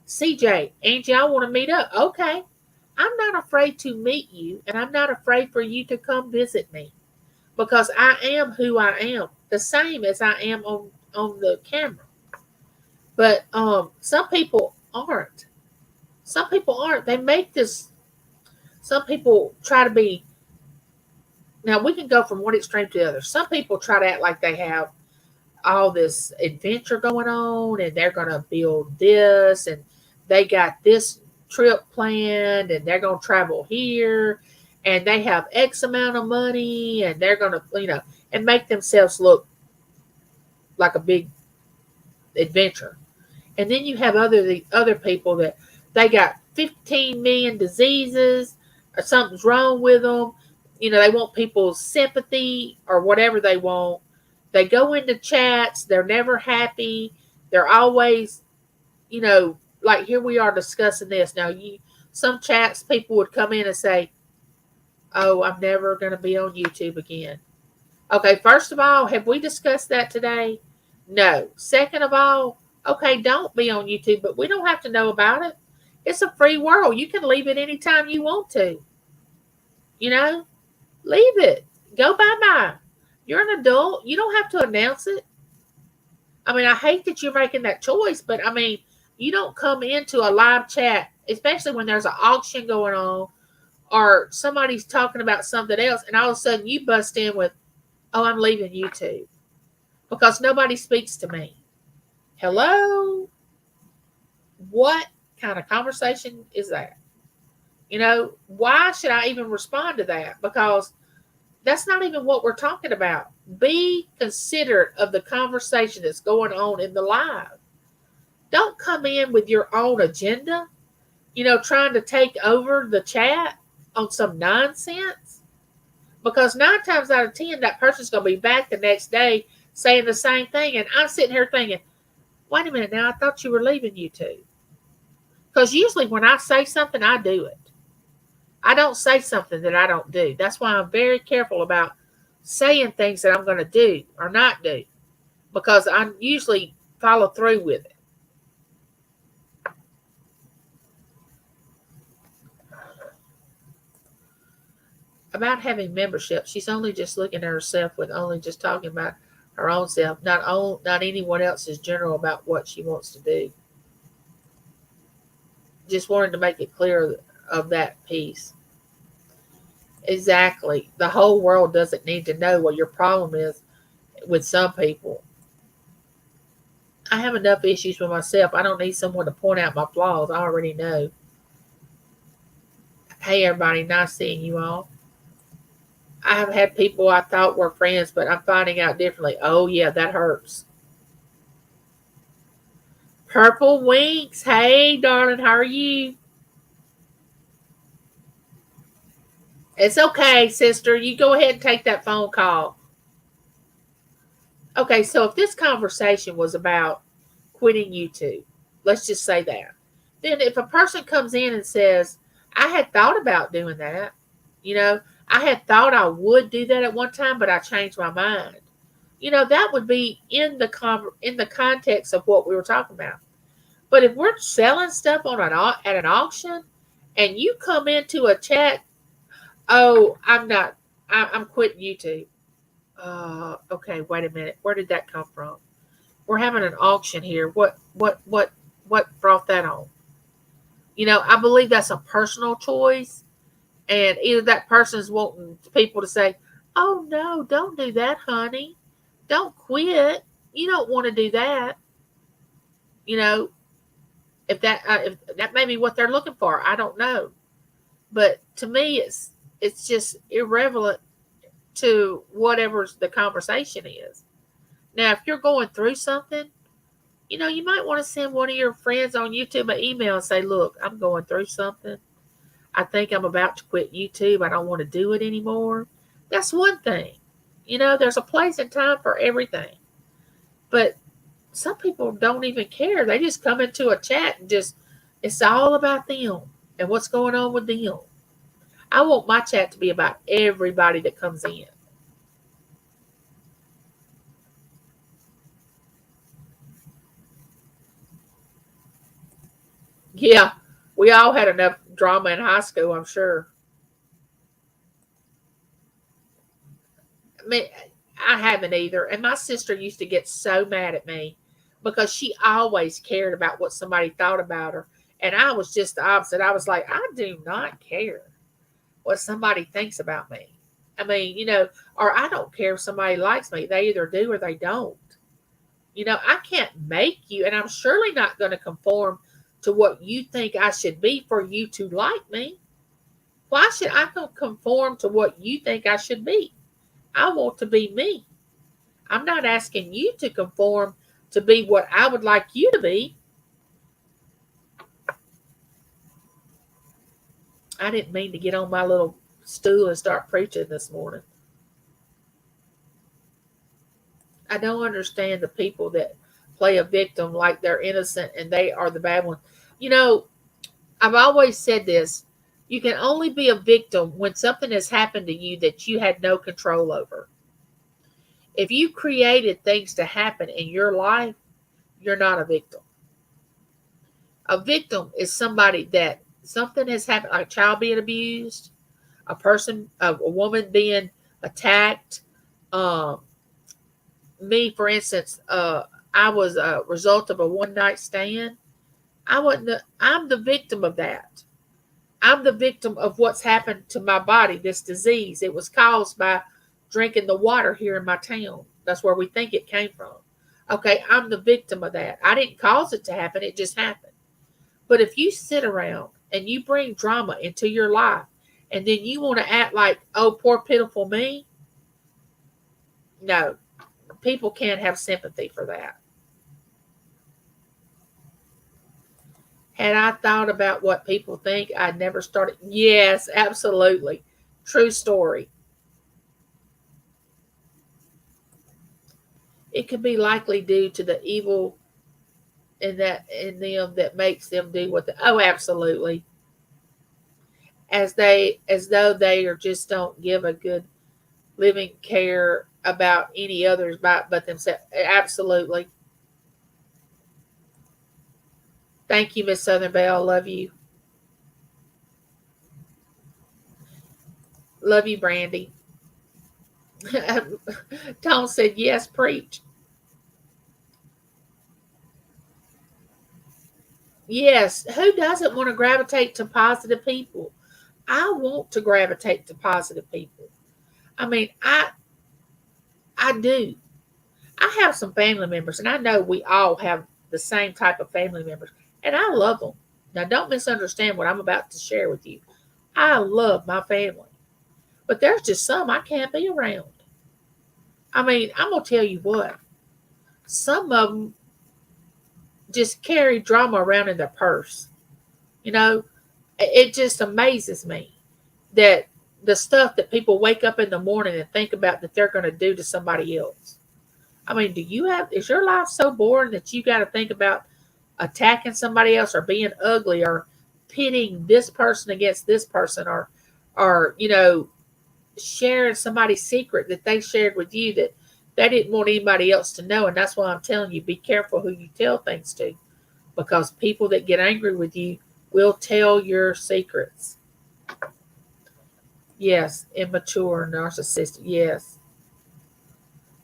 [SPEAKER 1] CJ, Angie, I want to meet up. Okay. I'm not afraid to meet you, and I'm not afraid for you to come visit me, because I am who I am, the same as I am on the camera. But some people aren't. Some people aren't. They make this. Some people try to be. Now, we can go from one extreme to the other. Some people try to act like they have all this adventure going on, and they're going to build this, and they got this trip planned, and they're going to travel here, and they have X amount of money, and they're going to, and make themselves look like a big adventure. And then you have the other people that they got 15 million diseases, or something's wrong with them. They want people's sympathy or whatever they want. They go into chats. They're never happy. They're always, like here we are discussing this. Now, some chats, people would come in and say, oh, I'm never going to be on YouTube again. Okay, first of all, have we discussed that today? No. Second of all, okay, don't be on YouTube, but we don't have to know about it. It's a free world. You can leave it anytime you want to. Leave it. Go bye-bye. You're an adult. You don't have to announce it. I hate that you're making that choice, but you don't come into a live chat, especially when there's an auction going on or somebody's talking about something else, and all of a sudden you bust in with, oh, I'm leaving YouTube because nobody speaks to me. Hello? What kind of conversation is that? Why should I even respond to that? Because that's not even what we're talking about. Be considerate of the conversation that's going on in the live. Don't come in with your own agenda, trying to take over the chat on some nonsense. Because 9 times out of 10, that person's going to be back the next day saying the same thing. And I'm sitting here thinking, Wait a minute now, I thought you were leaving YouTube. Because usually when I say something, I do it. I don't say something that I don't do. That's why I'm very careful about saying things that I'm going to do or not do. Because I usually follow through with it. About having membership, she's only just looking at herself with only just talking about her own self, not anyone else's general about what she wants to do. Just wanted to make it clear of that piece. Exactly. The whole world doesn't need to know what your problem is with some people. I have enough issues with myself. I don't need someone to point out my flaws. I already know. Hey, everybody. Nice seeing you all. I have had people I thought were friends, but I'm finding out differently. Oh, yeah, that hurts. Purple Winks. Hey, darling. How are you? It's okay, sister. You go ahead and take that phone call. Okay, so if this conversation was about quitting YouTube, let's just say that. Then if a person comes in and says, I had thought about doing that, I had thought I would do that at one time, but I changed my mind. That would be in the context of what we were talking about. But if we're selling stuff at an auction and you come into a chat, oh, I'm not, I'm quitting YouTube. Okay, wait a minute. Where did that come from? We're having an auction here. What brought that on? I believe that's a personal choice, and either that person's wanting people to say, "Oh no, don't do that, honey. Don't quit. You don't want to do that." You know, if that may be what they're looking for, I don't know. But to me, it's just irrelevant to whatever the conversation is. Now, if you're going through something, you might want to send one of your friends on YouTube an email and say, look, I'm going through something. I think I'm about to quit YouTube. I don't want to do it anymore. That's one thing. There's a place and time for everything. But some people don't even care. They just come into a chat and it's all about them and what's going on with them. I want my chat to be about everybody that comes in. Yeah, we all had enough drama in high school, I'm sure. I mean, I haven't either. And my sister used to get so mad at me because she always cared about what somebody thought about her. And I was just the opposite. I was like, I do not care what somebody thinks about me. I mean, or I don't care if somebody likes me. They either do or they don't. I can't make you, and I'm surely not going to conform to what you think I should be for you to like me. Why should I conform to what you think I should be? I want to be me. I'm not asking you to conform to be what I would like you to be. I didn't mean to get on my little stool and start preaching this morning. I don't understand the people that play a victim like they're innocent and they are the bad one. You know, I've always said this. You can only be a victim when something has happened to you that you had no control over. If you created things to happen in your life, you're not a victim. A victim is somebody that something has happened, like a child being abused, a woman being attacked. Um, Me, for instance, I was a result of a one night stand. I'm the victim of that. I'm the victim of what's happened to my body, this disease. It was caused by drinking the water here in my town. That's where we think it came from. Okay, I'm the victim of that. I didn't cause it to happen, it just happened. But if you sit around and you bring drama into your life and then you want to act like, oh, poor pitiful me, no, people can't have sympathy for that. Had I thought about what people think, I'd never started. Yes, absolutely. True story. It could be likely due to the evil in them that makes them do what they, oh, absolutely. As though they are just don't give a good living care about any others but themselves. Absolutely. Thank you, Miss Southern Belle. Love you. Love you, Brandy. Tom said, yes, preach. Yes. Who doesn't want to gravitate to positive people? I want to gravitate to positive people. I mean, I do. I have some family members, and I know we all have the same type of family members, and I love them. Now, don't misunderstand what I'm about to share with you. I love my family, but there's just some I can't be around. I mean, I'm gonna tell you what. Some of them just carry drama around in their purse. You know, it just amazes me that the stuff that people wake up in the morning and think about that they're going to do to somebody else. I mean, is your life so boring that you got to think about attacking somebody else or being ugly or pitting this person against this person or sharing somebody's secret that they shared with you that they didn't want anybody else to know. And that's why I'm telling you, be careful who you tell things to, because people that get angry with you will tell your secrets. Yes, immature, narcissistic. Yes.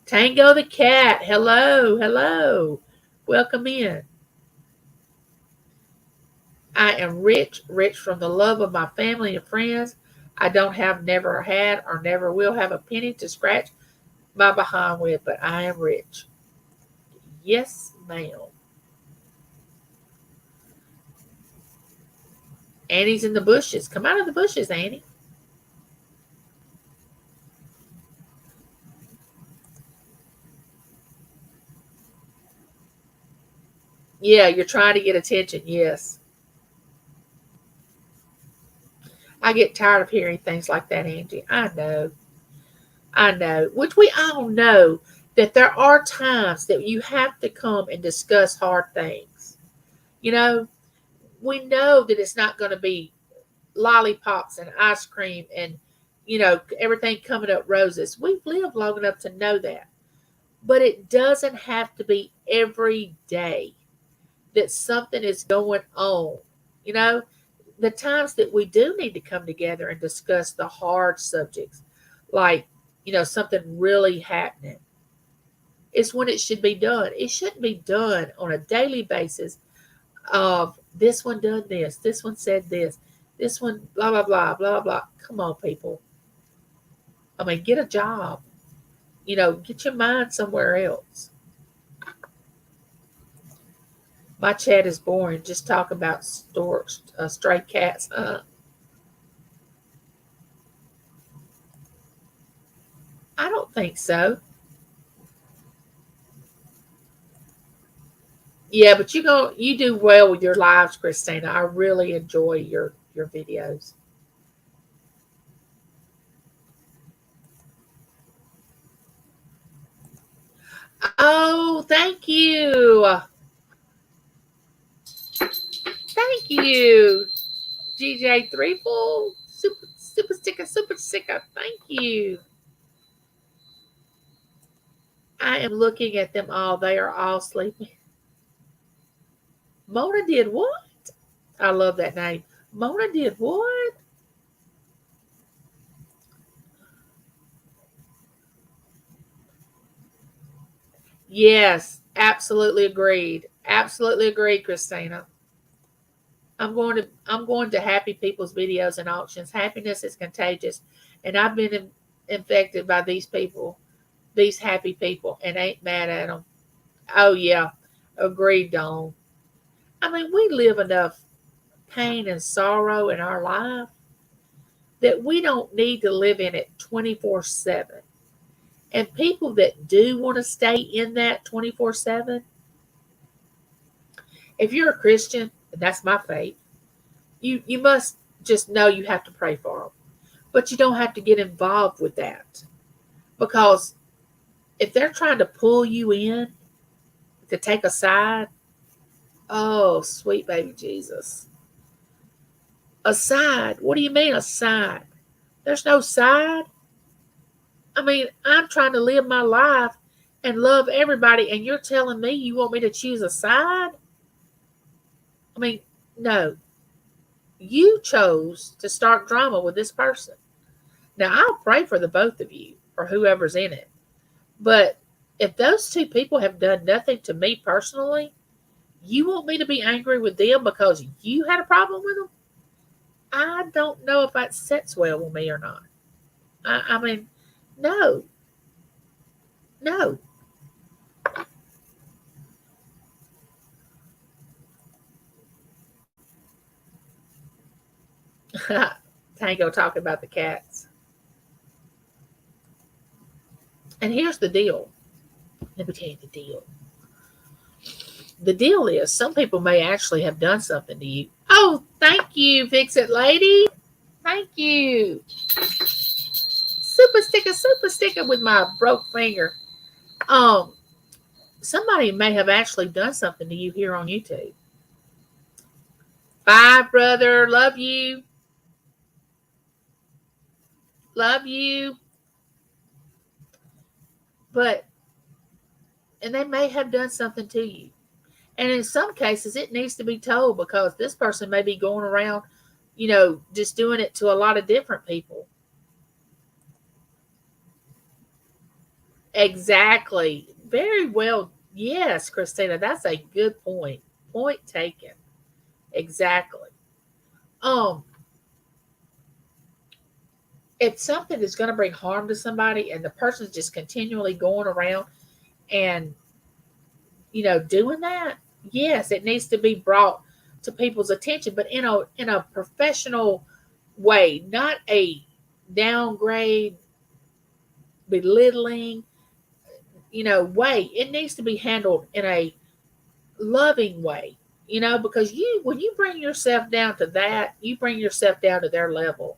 [SPEAKER 1] Tango the cat. Hello, hello. Welcome in. I am rich, rich from the love of my family and friends. I don't have, never had, or never will have a penny to scratch my behind with, but I am rich. Yes, ma'am. Annie's in the bushes. Come out of the bushes, Annie. Yeah, you're trying to get attention. Yes. I get tired of hearing things like that, Angie. I know. I know. Which we all know that there are times that you have to come and discuss hard things. You know, we know that it's not going to be lollipops and ice cream and, everything coming up roses. We've lived long enough to know that. But it doesn't have to be every day that something is going on. You know, the times that we do need to come together and discuss the hard subjects, like, something really happening, is when it should be done. It shouldn't be done on a daily basis of this one done this one said this one, blah, blah, blah, blah, blah. Come on, people. I mean, get a job. Get your mind somewhere else. My chat is boring. Just talk about stray cats. I don't think so. Yeah, but you do well with your lives, Christina. I really enjoy your videos. Oh, thank you. Thank you. GJ Threefold. Super sticker. Thank you. I am looking at them all. They are all sleeping. Mona did what? I love that name. Mona did what? Yes, absolutely agreed. Absolutely agreed, Christina. I'm going to happy people's videos and auctions. Happiness is contagious, and I've been infected by these people, these happy people, and ain't mad at them. Oh yeah, agreed, Dawn. I mean, we live enough pain and sorrow in our life that we don't need to live in it 24/7. And people that do want to stay in that 24/7, if you're a Christian, and that's my faith, you must just know you have to pray for them. But you don't have to get involved with that, because if they're trying to pull you in to take a side, Oh, sweet baby Jesus. A side? What do you mean a side? There's no side. I mean, I'm trying to live my life and love everybody, and you're telling me you want me to choose a side? I mean, no. You chose to start drama with this person. Now, I'll pray for the both of you or whoever's in it. But if those two people have done nothing to me personally, you want me to be angry with them because you had a problem with them? I don't know if that sets well with me or not. I mean, no, no. Tango talking about the cats. And here's the deal. Let me tell you the deal. The deal is some people may actually have done something to you. Oh, thank you, Fix It Lady. Thank you. Super sticker with my broke finger. Um, Somebody may have actually done something to you here on YouTube. Bye, brother. Love you. Love you. But, and they may have done something to you. And in some cases, it needs to be told because this person may be going around, just doing it to a lot of different people. Exactly. Very well. Yes, Christina, that's a good point. Point taken. Exactly. Um, if something is going to bring harm to somebody and the person's just continually going around and doing that, yes, it needs to be brought to people's attention, but in a professional way, not a downgrade, belittling, way. It needs to be handled in a loving way, because when you bring yourself down to that, you bring yourself down to their level.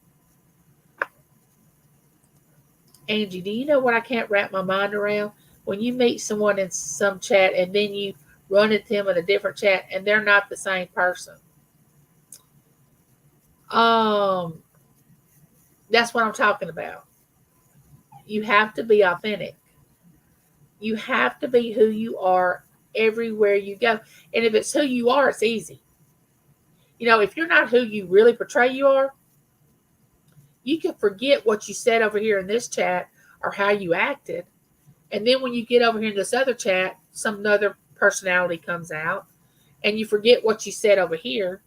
[SPEAKER 1] Angie, do you know what I can't wrap my mind around? When you meet someone in some chat and then you run into them in a different chat and they're not the same person. That's what I'm talking about. You have to be authentic. You have to be who you are everywhere you go. And if it's who you are, it's easy. If you're not who you really portray you are, you can forget what you said over here in this chat or how you acted. And then when you get over here in this other chat, some other personality comes out and you forget what you said over here.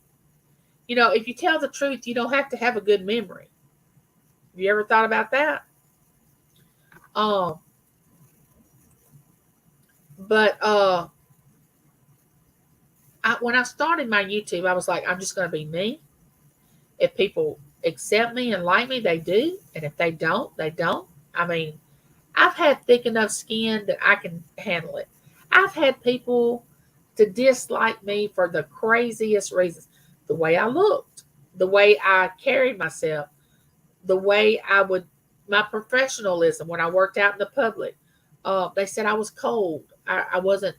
[SPEAKER 1] If you tell the truth, you don't have to have a good memory. Have you ever thought about that? Um, but when I started my YouTube, I was like, I'm just going to be me. If people accept me and like me, they do. And if they don't, they don't. I mean, I've had thick enough skin that I can handle it. I've had people to dislike me for the craziest reasons. The way I looked, the way I carried myself, the way my professionalism when I worked out in the public. They said I was cold. I wasn't,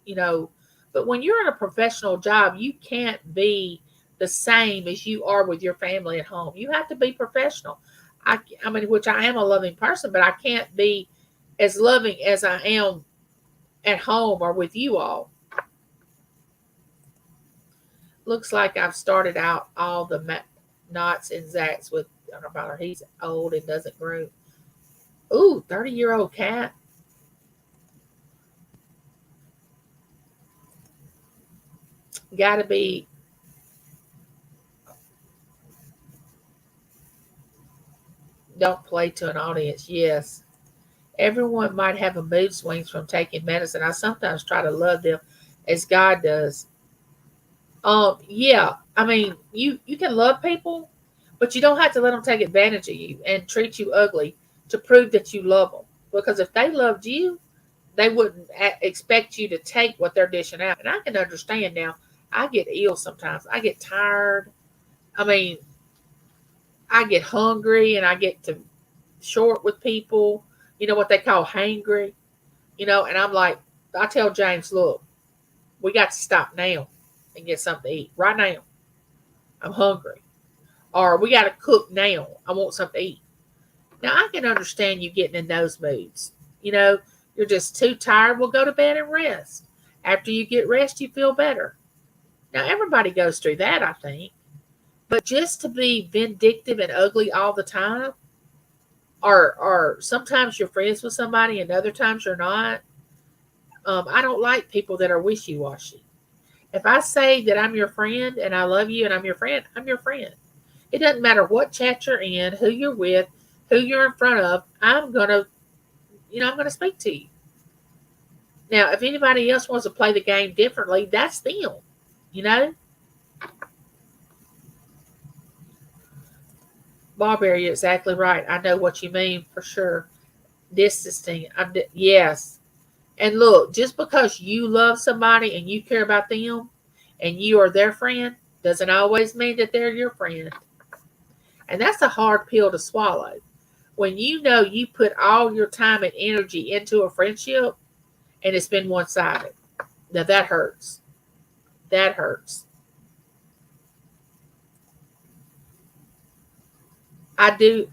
[SPEAKER 1] but when you're in a professional job, you can't be the same as you are with your family at home. You have to be professional. I mean, which I am a loving person, but I can't be as loving as I am at home or with you all. Looks like I've started out all the knots and Zach's with about her. He's old and doesn't groom. Ooh, 30-year-old cat. Got to be. Don't play to an audience. Yes. Everyone might have a mood swings from taking medicine. I sometimes try to love them as God does. Yeah. I mean, you can love people, but you don't have to let them take advantage of you and treat you ugly to prove that you love them. Because if they loved you, they wouldn't expect you to take what they're dishing out. And I can understand now. I get ill sometimes. I get tired. I mean, I get hungry and I get to short with people. You know what they call hangry. And I'm like, I tell James, look, we got to stop now. and get something to eat right now. I'm hungry. Or we got to cook now. I want something to eat. Now, I can understand you getting in those moods. You know, you're just too tired. Well, go to bed and rest. After you get rest, you feel better. Now, everybody goes through that, I think. But just to be vindictive and ugly all the time, or sometimes you're friends with somebody and other times you're not. I don't like people that are wishy-washy. If I say that I'm your friend and I love you and I'm your friend, I'm your friend. It doesn't matter what chat you're in, who you're with, who you're in front of. I'm gonna speak to you. Now, if anybody else wants to play the game differently, that's them. You know, Barberry, you're exactly right. I know what you mean for sure. Distancing. Yes. And look, just because you love somebody and you care about them and you are their friend doesn't always mean that they're your friend. And that's a hard pill to swallow. When you know you put all your time and energy into a friendship and it's been one sided. Now that hurts. That hurts. I do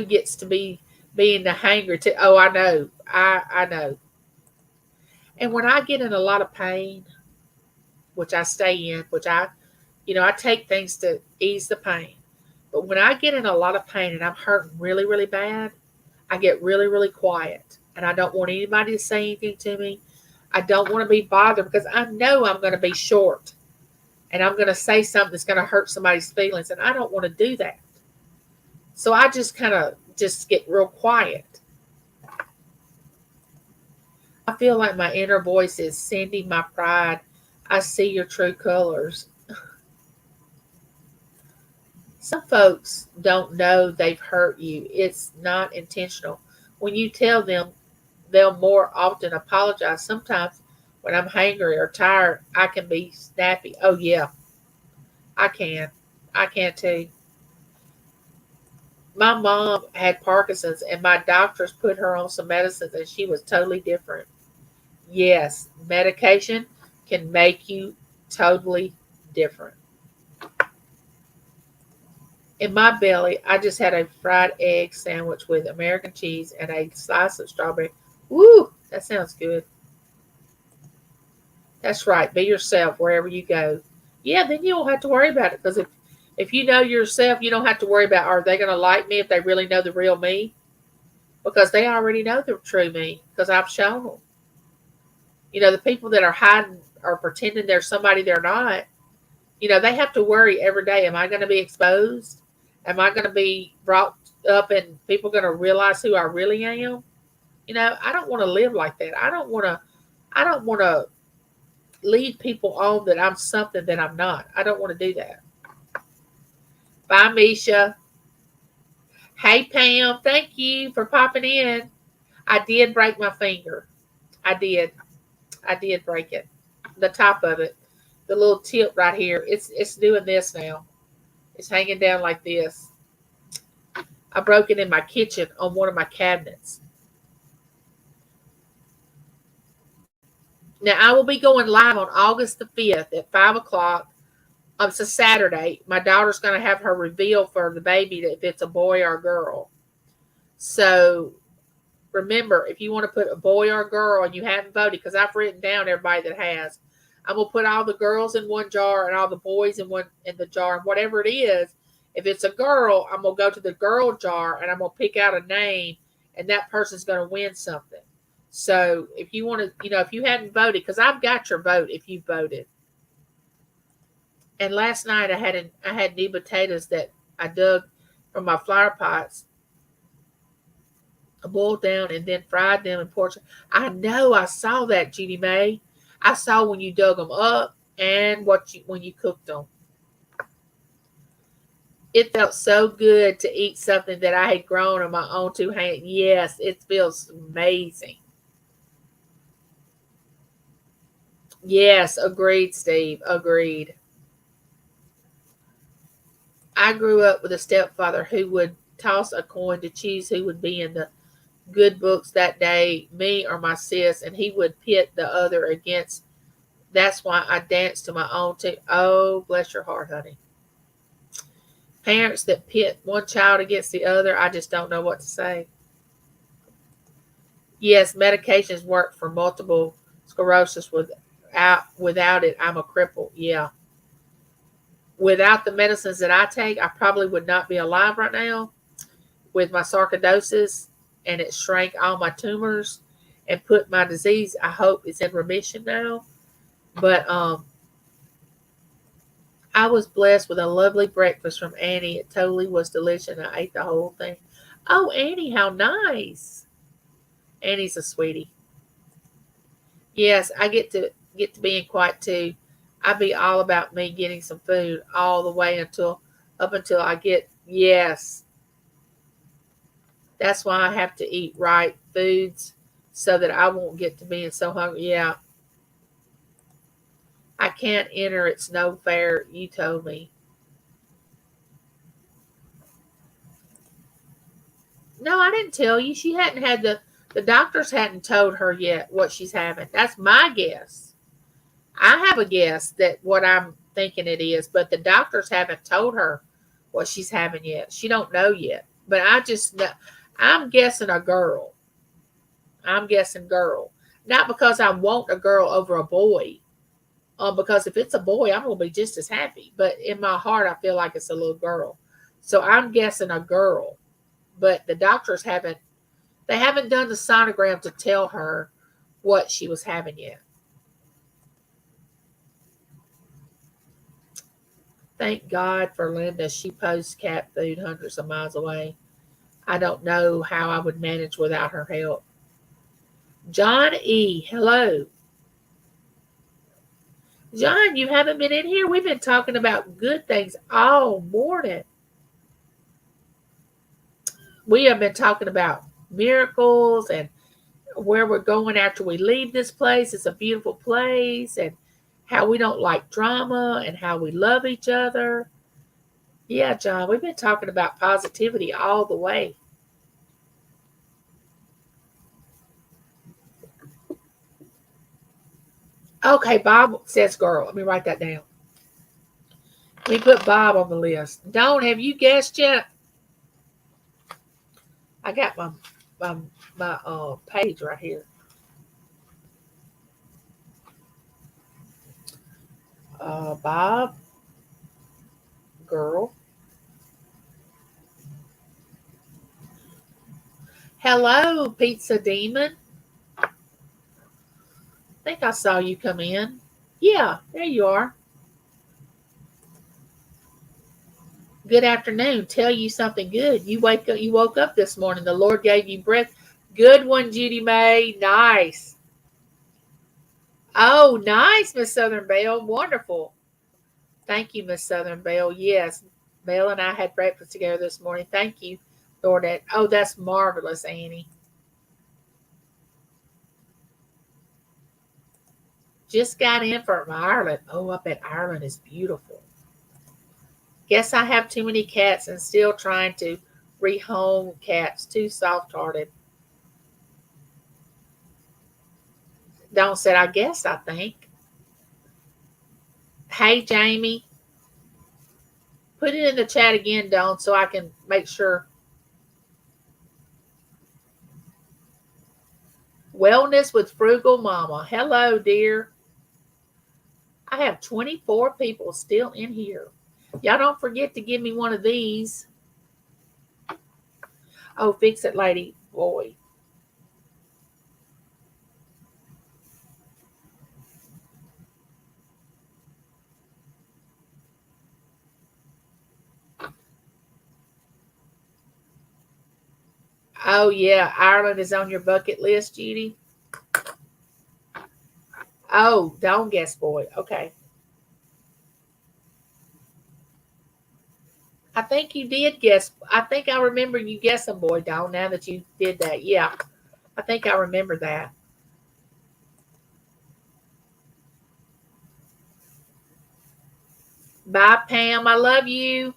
[SPEAKER 1] gets to be being the hanger to oh I know. I know. And when I get in a lot of pain, which I stay in, which I take things to ease the pain. But when I get in a lot of pain and I'm hurting really, really bad, I get really, really quiet. And I don't want anybody to say anything to me. I don't want to be bothered because I know I'm going to be short and I'm going to say something that's going to hurt somebody's feelings. And I don't want to do that. So I just kind of just get real quiet. I feel like my inner voice is Cindy, my pride. I see your true colors. Some folks don't know they've hurt you. It's not intentional. When you tell them, they'll more often apologize. Sometimes when I'm hangry or tired, I can be snappy. Oh, yeah, I can. I can too. My mom had Parkinson's, and my doctors put her on some medicines, and she was totally different. Yes, medication can make you totally different. In my belly, I just had a fried egg sandwich with American cheese and a slice of strawberry. Woo, that sounds good. That's right. Be yourself wherever you go. Yeah, then you don't have to worry about it because if you know yourself, you don't have to worry about are they going to like me if they really know the real me because they already know the true me because I've shown them. The people that are hiding or pretending they're somebody they're not, they have to worry every day. Am I going to be exposed? Am I going to be brought up and people going to realize who I really am? I don't want to live like that. I don't want to lead people on that I'm something that I'm not. I don't want to do that. Bye, Misha. Hey, Pam. Thank you for popping in. I did break my finger. I did. I did break it. The top of it. The little tip right here. It's doing this now. It's hanging down like this. I broke it in my kitchen on one of my cabinets. Now, I will be going live on August the 5th at 5 o'clock. It's a Saturday. My daughter's going to have her reveal for the baby if it's a boy or a girl. So remember, if you want to put a boy or a girl and you haven't voted, because I've written down everybody that has, I'm going to put all the girls in one jar and all the boys in the jar. And whatever it is, if it's a girl, I'm going to go to the girl jar and I'm going to pick out a name and that person's going to win something. So if you want to, if you hadn't voted, because I've got your vote if you voted. And last night I had new potatoes that I dug from my flower pots. I boiled down and then fried them in pork. I know I saw that, Judy May. I saw when you dug them up and when you cooked them. It felt so good to eat something that I had grown on my own two hands. Yes, it feels amazing. Yes, agreed, Steve. Agreed. I grew up with a stepfather who would toss a coin to choose who would be in the good books that day, me or my sis, and he would pit the other against That's why I dance to my own tune. Oh, bless your heart, honey. Parents that pit one child against the other, I just don't know what to say. Yes, medications work for multiple sclerosis. Without it, I'm a cripple. Yeah. Without the medicines that I take, I probably would not be alive right now with my sarcoidosis, and it shrank all my tumors and put my disease, I hope it's in remission now. But I was blessed with a lovely breakfast from Annie. It totally was delicious. I ate the whole thing. Oh, Annie, how nice. Annie's a sweetie. Yes, I get to being quiet too. I be all about me getting some food all the way until I get, yes. That's why I have to eat right foods so that I won't get to being so hungry. Yeah, I can't enter. It's no fair. You told me. No, I didn't tell you. She hadn't had the doctors hadn't told her yet what she's having. That's my guess. I have a guess that what I'm thinking it is, but the doctors haven't told her what she's having yet. She don't know yet. But I just know, I'm guessing a girl. I'm guessing girl. Not because I want a girl over a boy. Because if it's a boy, I'm gonna be just as happy. But in my heart, I feel like it's a little girl. So I'm guessing a girl. But the doctors haven't. They haven't done the sonogram to tell her what she was having yet. Thank God for Linda. She posts cat food hundreds of miles away. I don't know how I would manage without her help. John E. Hello. John, you haven't been in here. We've been talking about good things all morning. We have been talking about miracles and where we're going after we leave this place. It's a beautiful place, and how we don't like drama and how we love each other. Yeah, John, we've been talking about positivity all the way. Okay, Bob says girl. Let me write that down. We put Bob on the list. Dawn, have you guessed yet? I got my page right here. Bob, girl. Hello, Pizza Demon. I think I saw you come in. Yeah, there you are. Good afternoon. Tell you something good. You woke up this morning. The Lord gave you breath. Good one, Judy May. Nice. Oh, nice, Miss Southern Belle. Wonderful. Thank you, Miss Southern Belle. Yes, Belle and I had breakfast together this morning. Thank you, Lord. Oh, that's marvelous, Annie. Just got in from Ireland. Oh, I bet Ireland is beautiful. Guess I have too many cats and still trying to rehome cats. Too soft-hearted. Dawn said, I guess, I think. Hey, Jamie. Put it in the chat again, Dawn, so I can make sure. Wellness with Frugal Mama. Hello, dear. I have 24 people still in here. Y'all don't forget to give me one of these. Oh, fix it, lady. Boy. Oh, yeah. Ireland is on your bucket list, Judy. Oh, don't guess, boy. Okay. I think you did guess. I think I remember you guessing, boy, Dawn, now that you did that. Yeah. I think I remember that. Bye, Pam. I love you.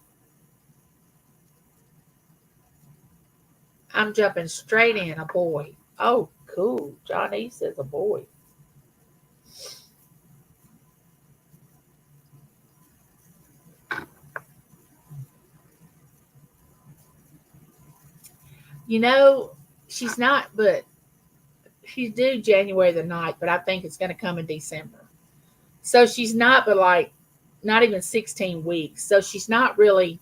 [SPEAKER 1] I'm jumping straight in. A boy. Oh, cool. Johnny says a boy. You know, she's not, but she's due January the 9th, but I think it's going to come in December. So she's not, but like, not even 16 weeks. So she's not really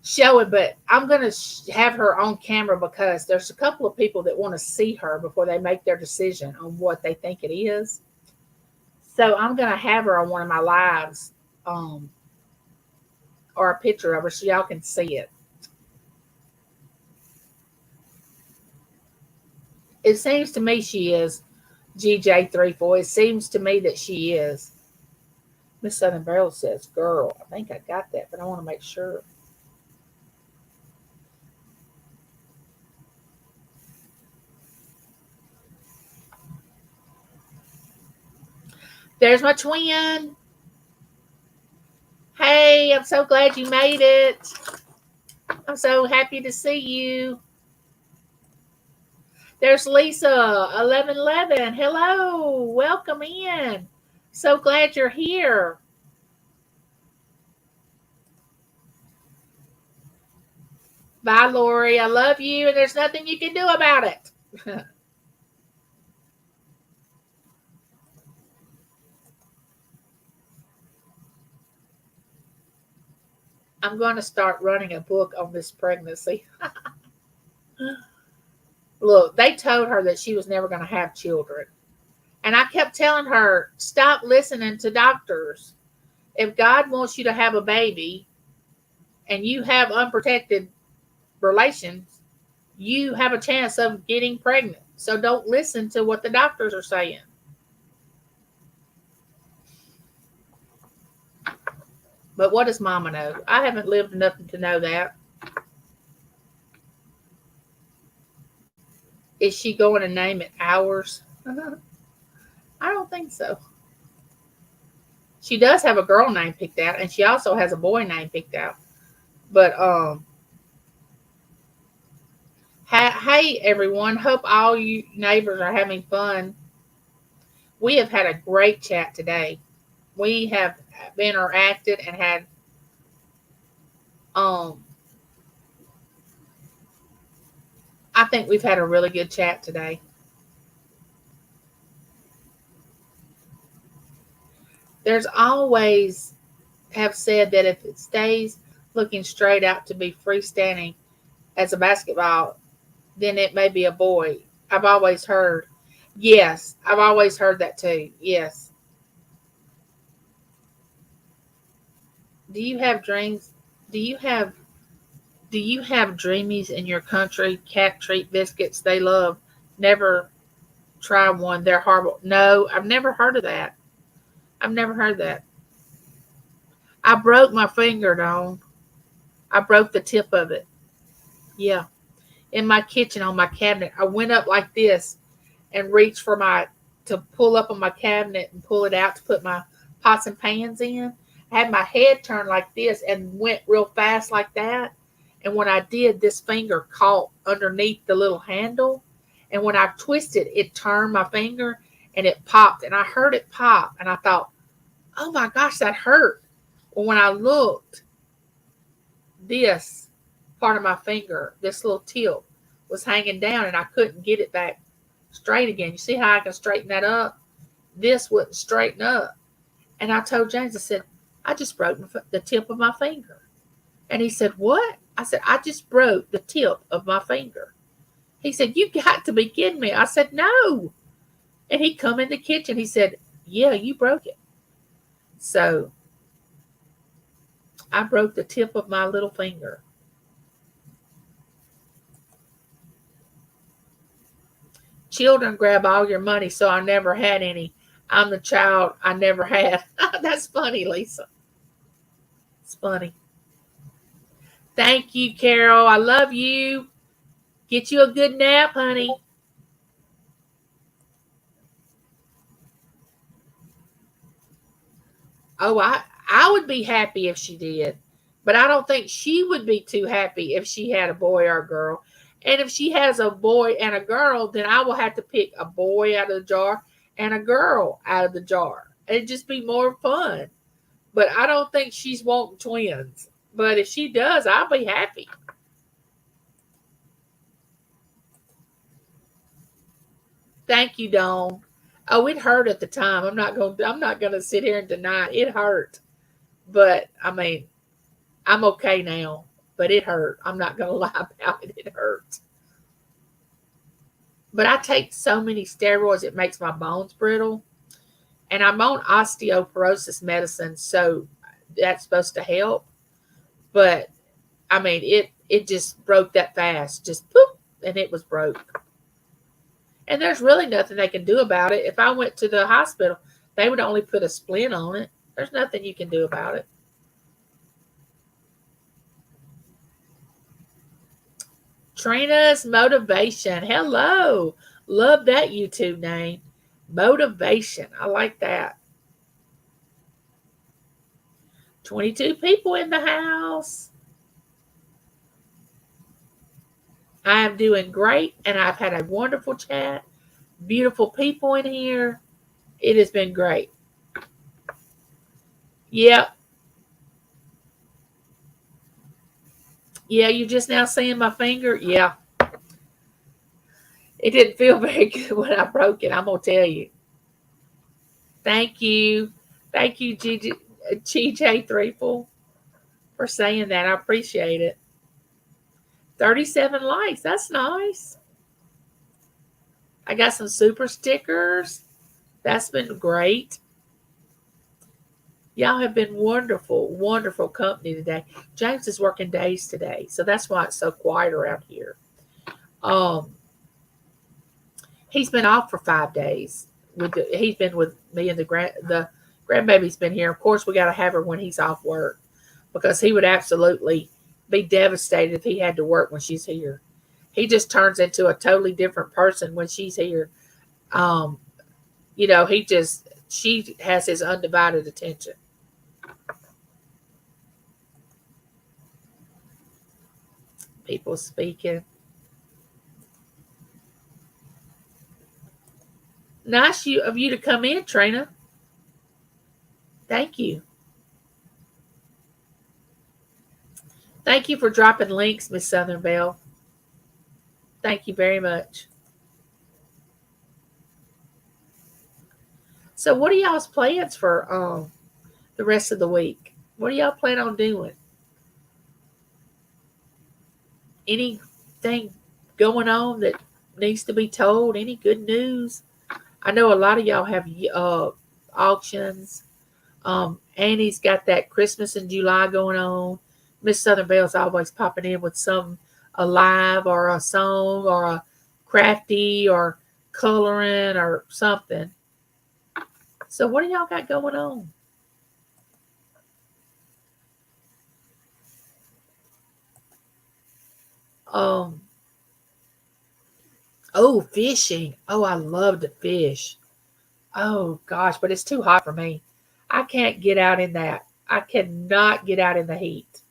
[SPEAKER 1] showing, but I'm going to have her on camera because there's a couple of people that want to see her before they make their decision on what they think it is. So I'm going to have her on one of my lives, um, or a picture of her so y'all can see it. It seems to me she is GJ34. It seems to me that she is. Miss Southern Barrel says girl. I think I got that, but I want to make sure. There's my twin. Hey, I'm so glad you made it. I'm so happy to see you. There's Lisa, 1111. Hello, welcome in. So glad you're here. Bye, Lori. I love you, and there's nothing you can do about it. I'm going to start running a book on this pregnancy. Look, they told her that she was never going to have children. And I kept telling her, stop listening to doctors. If God wants you to have a baby and you have unprotected relations, you have a chance of getting pregnant. So don't listen to what the doctors are saying. But what does mama know? I haven't lived enough to know that. Is she going to name it ours? I don't think so. She does have a girl name picked out, and she also has a boy name picked out. But hey everyone, hope all you neighbors are having fun. We have had a great chat today. We have interacted and had I think we've had a really good chat today. There's always have said that if it stays looking straight out to be freestanding as a basketball, then it may be a boy. I've always heard. Yes, I've always heard that too. Yes. Do you have dreams? Do you have dreamies in your country? Cat treat biscuits they love. Never try one. They're horrible. No, I've never heard of that. I've never heard that. I broke my finger, Dawn. I broke the tip of it. Yeah. In my kitchen on my cabinet. I went up like this and reached for to pull up on my cabinet and pull it out to put my pots and pans in. I had my head turned like this and went real fast like that. And when I did, this finger caught underneath the little handle. And when I twisted, it turned my finger and it popped. And I heard it pop. And I thought, oh my gosh, that hurt. Well, when I looked, this part of my finger, this little tip, was hanging down and I couldn't get it back straight again. You see how I can straighten that up? This wouldn't straighten up. And I told James, I said, I just broke the tip of my finger. And he said, what? I said, I just broke the tip of my finger. He said, you got to be kidding me. I said, no. And he come in the kitchen. He said, yeah, you broke it. So I broke the tip of my little finger. Children grab all your money, so I never had any. I'm the child I never had. That's funny, Lisa. It's funny. Thank you, Carol. I love you. Get you a good nap, honey. Oh, I would be happy if she did. But I don't think she would be too happy if she had a boy or a girl. And if she has a boy and a girl, then I will have to pick a boy out of the jar and a girl out of the jar. It'd just be more fun. But I don't think she's wanting twins. But if she does, I'll be happy. Thank you, Dawn. Oh, it hurt at the time. I'm not gonna sit here and deny it hurt. But I mean, I'm okay now. But it hurt. I'm not gonna lie about it. It hurt. But I take so many steroids it makes my bones brittle. And I'm on osteoporosis medicine, so that's supposed to help. But I mean, it just broke that fast, just poof, and it was broke. And there's really nothing they can do about it. If I went to the hospital, they would only put a splint on it. There's nothing you can do about it. Trina's motivation. Hello. Love that YouTube name. Motivation. I like that. 22 people in the house. I am doing great, and I've had a wonderful chat. Beautiful people in here. It has been great. Yeah. Yeah, you just now seeing my finger? Yeah. It didn't feel very good when I broke it, I'm going to tell you. Thank you. Thank you, GJ Threeple, for saying that. I appreciate it. 37 likes. That's nice. I got some super stickers. That's been great. Y'all have been wonderful, wonderful company today. James is working days today, so that's why it's so quiet around here. He's been off for 5 days. He's been with me, and the grandbaby's been here. Of course, we got to have her when he's off work, because he would absolutely be devastated if he had to work when she's here. He just turns into a totally different person when she's here. She has his undivided attention. People speaking. Nice of you to come in, Trina. Thank you. Thank you for dropping links, Miss Southern Belle. Thank you very much. So what are y'all's plans for the rest of the week? What do y'all plan on doing? Anything going on that needs to be told? Any good news? I know a lot of y'all have auctions. Annie's got that Christmas in July going on. Miss Southern Belle's always popping in with a live or a song or a crafty or coloring or something. So what do y'all got going on? Oh, fishing. Oh, I love to fish. Oh gosh, but it's too hot for me. I can't get out in that. I cannot get out in the heat.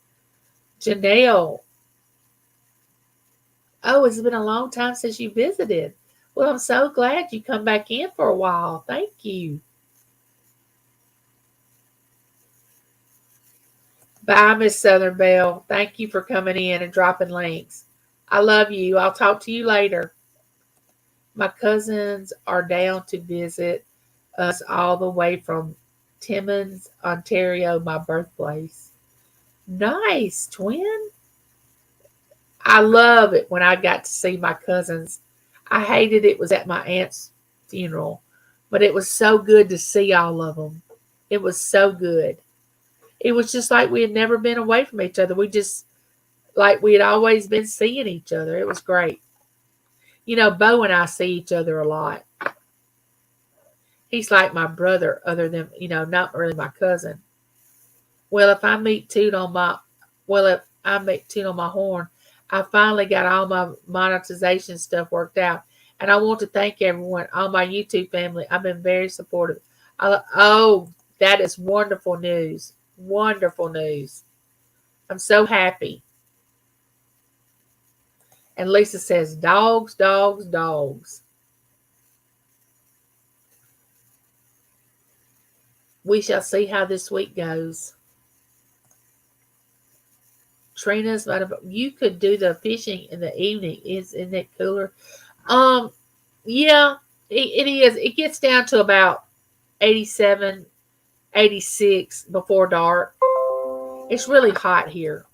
[SPEAKER 1] Janelle. Oh, it's been a long time since you visited. Well, I'm so glad you come back in for a while. Thank you. Bye, Miss Southern Belle. Thank you for coming in and dropping links. I love you. I'll talk to you later. My cousins are down to visit us all the way from Timmins, Ontario, my birthplace. Nice, twin. I love it when I got to see my cousins. I hated it was at my aunt's funeral, but it was so good to see all of them. It was so good. It was just like we had never been away from each other. Like we had always been seeing each other. It was great. Bo and I see each other a lot. He's like my brother, other than, not really my cousin. Well, if I meet Toot on my horn, I finally got all my monetization stuff worked out. And I want to thank everyone, all my YouTube family. I've been very supportive. That is wonderful news. Wonderful news. I'm so happy. And Lisa says, dogs, dogs, dogs. We shall see how this week goes. Trina's, you could do the fishing in the evening. Isn't it cooler? Yeah. It is. It gets down to about 87, 86 before dark. It's really hot here,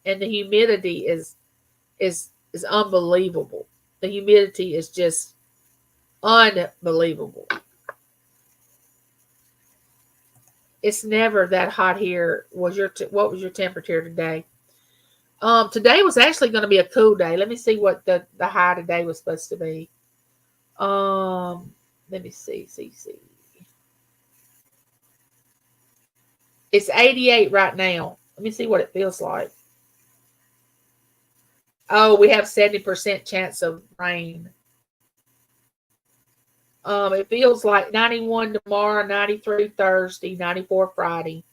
[SPEAKER 1] and the humidity is unbelievable. The humidity is just unbelievable. It's never that hot here. What was your temperature today? Today was actually going to be a cool day. Let me see what the high today was supposed to be. Let me see. It's 88 right now. Let me see what it feels like. Oh, we have 70% chance of rain. It feels like 91 tomorrow, 93 Thursday, 94 Friday.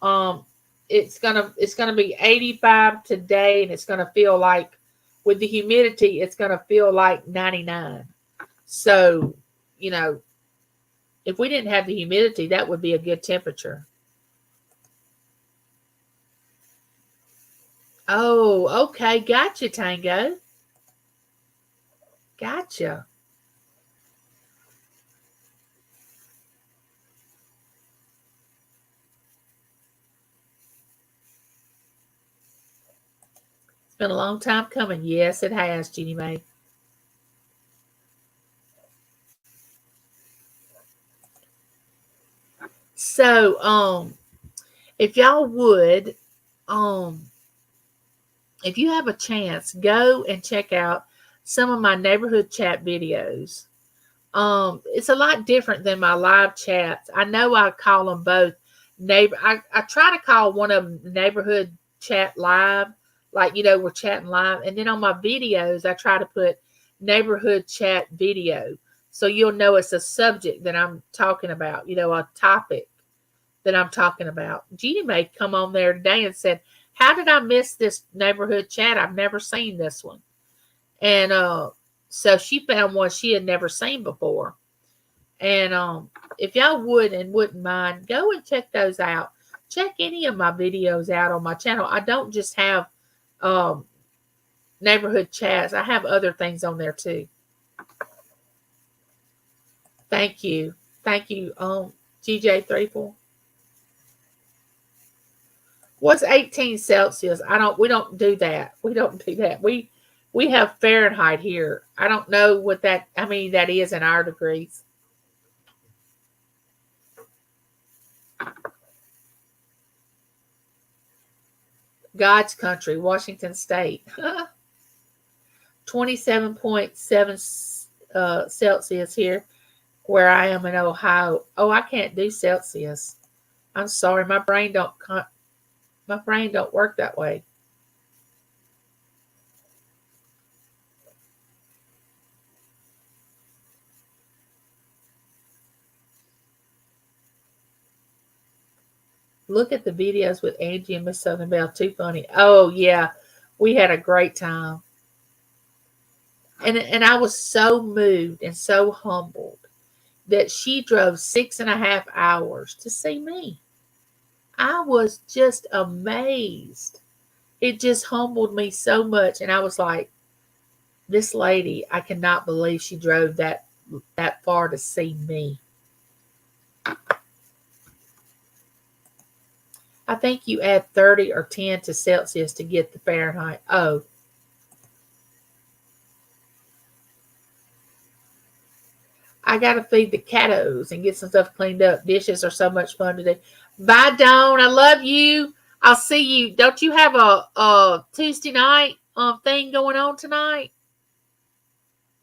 [SPEAKER 1] Um, it's gonna be 85 today, and it's gonna feel like with the humidity, it's gonna feel like 99. So, you know, if we didn't have the humidity, that would be a good temperature. Oh, okay. Gotcha, Tango. Gotcha. It's been a long time coming. Yes, it has, Jeannie Mae. So, if y'all would, um, if you have a chance, go and check out some of my neighborhood chat videos. It's a lot different than my live chats. I know I call them both neighbor. I try to call one of them neighborhood chat live, like we're chatting live, and then on my videos I try to put neighborhood chat video, so you'll know it's a subject that I'm talking about. A topic that I'm talking about. Jeannie Mae come on there today and said, "How did I miss this neighborhood chat? I've never seen this one." And so she found one she had never seen before. And if y'all would and wouldn't mind, go and check those out. Check any of my videos out on my channel. I don't just have um, neighborhood chats. I have other things on there too. Thank you. Thank you, GJ34. What's 18 Celsius? We don't do that. We don't do that. We have Fahrenheit here. I don't know what that is in our degrees. God's country, Washington State. 27.7 Celsius here where I am in Ohio. Oh, I can't do Celsius. I'm sorry. My brain don't work that way. Look at the videos with Angie and Miss Southern Belle. Too funny. Oh yeah, we had a great time, and I was so moved and so humbled that she drove 6.5 hours to see me. I was just amazed. It just humbled me so much, and I was like, "This lady, I cannot believe she drove that far to see me." I think you add 30 or 10 to Celsius to get the Fahrenheit. Oh. I got to feed the kiddos and get some stuff cleaned up. Dishes are so much fun to do. Bye, Dawn. I love you. I'll see you. Don't you have a Tuesday night thing going on tonight?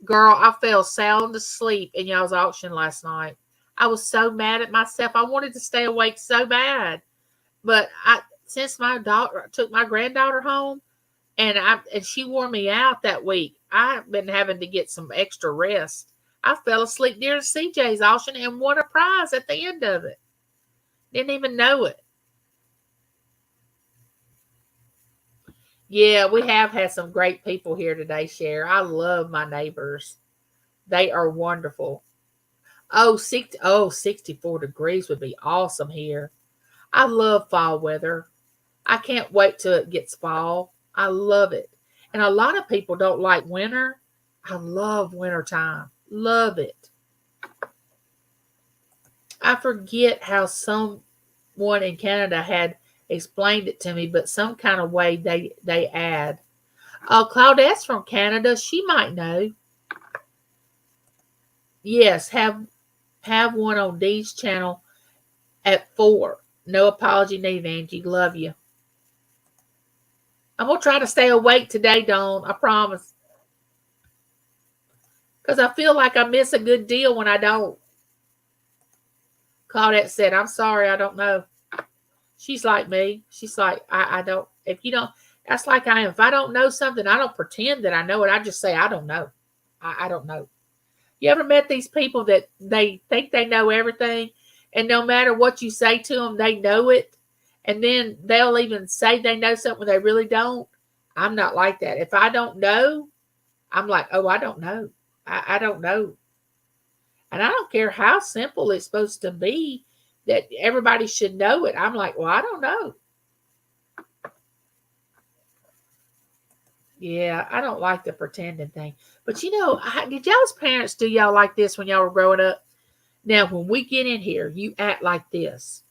[SPEAKER 1] Girl, I fell sound asleep in y'all's auction last night. I was so mad at myself. I wanted to stay awake so bad. But since my daughter took my granddaughter home and she wore me out that week, I've been having to get some extra rest. I fell asleep during CJ's auction and won a prize at the end of it. Didn't even know it. Yeah, we have had some great people here today, Cher. I love my neighbors. They are wonderful. Oh, 64 degrees would be awesome here. I love fall weather. I can't wait till it gets fall. I love it. And a lot of people don't like winter. I love wintertime. Love it. I forget how someone in Canada had explained it to me, but some kind of way they add. Claudette's from Canada. She might know. Yes, have one on Dee's channel at 4. No apology needed, Angie. Love you. I'm gonna try to stay awake today, Dawn. I promise. Because I feel like I miss a good deal when I don't. Claudette said, I'm sorry, I don't know. She's like me. She's like, I don't, if you don't, that's like I am. If I don't know something, I don't pretend that I know it. I just say, I don't know. I don't know. You ever met these people that they think they know everything, and no matter what you say to them, they know it, and then they'll even say they know something when they really don't? I'm not like that. If I don't know, I'm like, oh, I don't know. I don't know. And I don't care how simple it's supposed to be that everybody should know it. I'm like, well, I don't know. Yeah, I don't like the pretending thing. But you know, did y'all's parents do y'all like this when y'all were growing up? Now, when we get in here, you act like this.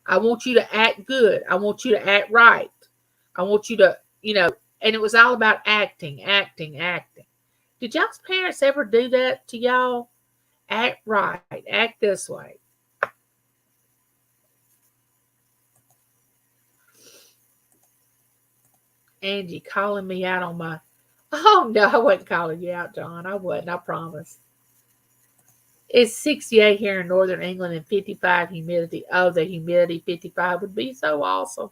[SPEAKER 1] I want you to act good. I want you to act right. I want you to, and it was all about acting, acting, acting. Did y'all's parents ever do that to y'all? Act right. Act this way. Angie calling me out on my... Oh, no, I wasn't calling you out, John. I wasn't, I promise. It's 68 here in northern England and 55 humidity. Oh, the humidity 55 would be so awesome.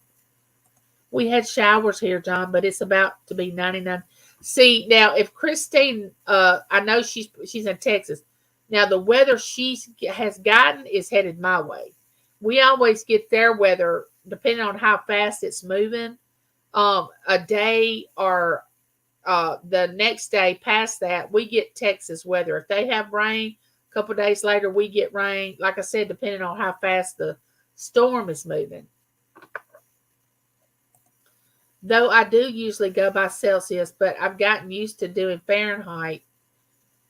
[SPEAKER 1] We had showers here, John, but it's about to be 99. See, now, if Christine, I know she's in Texas. Now, the weather she has gotten is headed my way. We always get their weather, depending on how fast it's moving, a day or the next day past that, we get Texas weather. If they have rain, a couple days later, we get rain. Like I said, depending on how fast the storm is moving. Though I do usually go by Celsius, but I've gotten used to doing Fahrenheit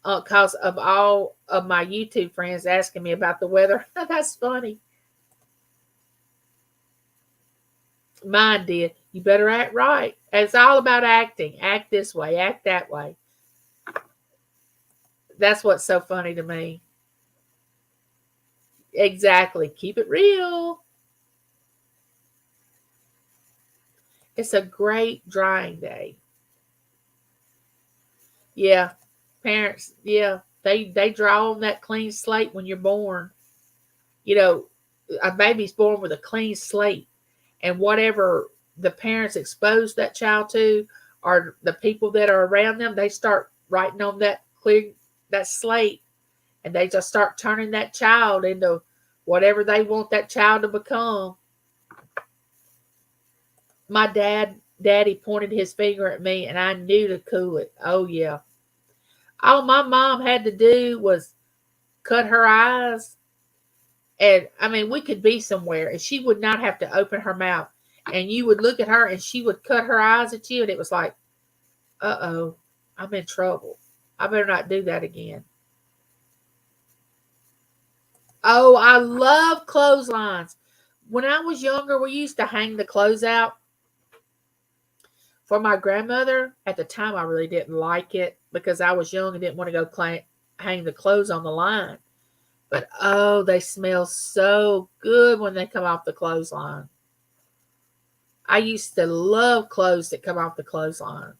[SPEAKER 1] because of all of my YouTube friends asking me about the weather. That's funny. Mine did. You better act right. It's all about acting. Act this way. Act that way. That's what's so funny to me. Exactly. Keep it real. It's a great drying day. Yeah. Parents, yeah. They draw on that clean slate when you're born. A baby's born with a clean slate. And whatever the parents expose that child to, or the people that are around them, they start writing on that slate, and they just start turning that child into whatever they want that child to become. My daddy pointed his finger at me, and I knew to cool it. Oh yeah. All my mom had to do was cut her eyes. And I mean, we could be somewhere and she would not have to open her mouth. And you would look at her and she would cut her eyes at you. And it was like, uh-oh, I'm in trouble. I better not do that again. Oh, I love clotheslines. When I was younger, we used to hang the clothes out for my grandmother. At the time, I really didn't like it because I was young and didn't want to go hang the clothes on the line. But, oh, they smell so good when they come off the clothesline. I used to love clothes that come off the clothesline.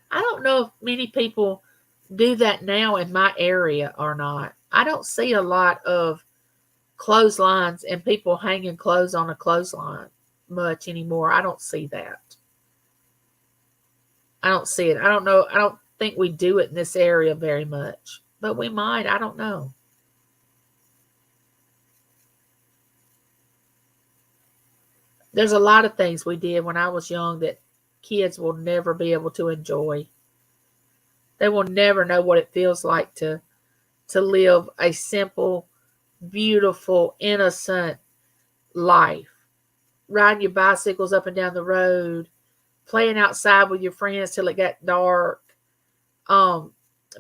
[SPEAKER 1] I don't know if many people do that now in my area or not. I don't see a lot of clotheslines and people hanging clothes on a clothesline much anymore. I don't see that. I don't see it. I don't know. I don't think we do it in this area very much. But we might. I don't know. There's a lot of things we did when I was young that kids will never be able to enjoy. They will never know what it feels like to live a simple, beautiful, innocent life. Riding your bicycles up and down the road, playing outside with your friends till it got dark,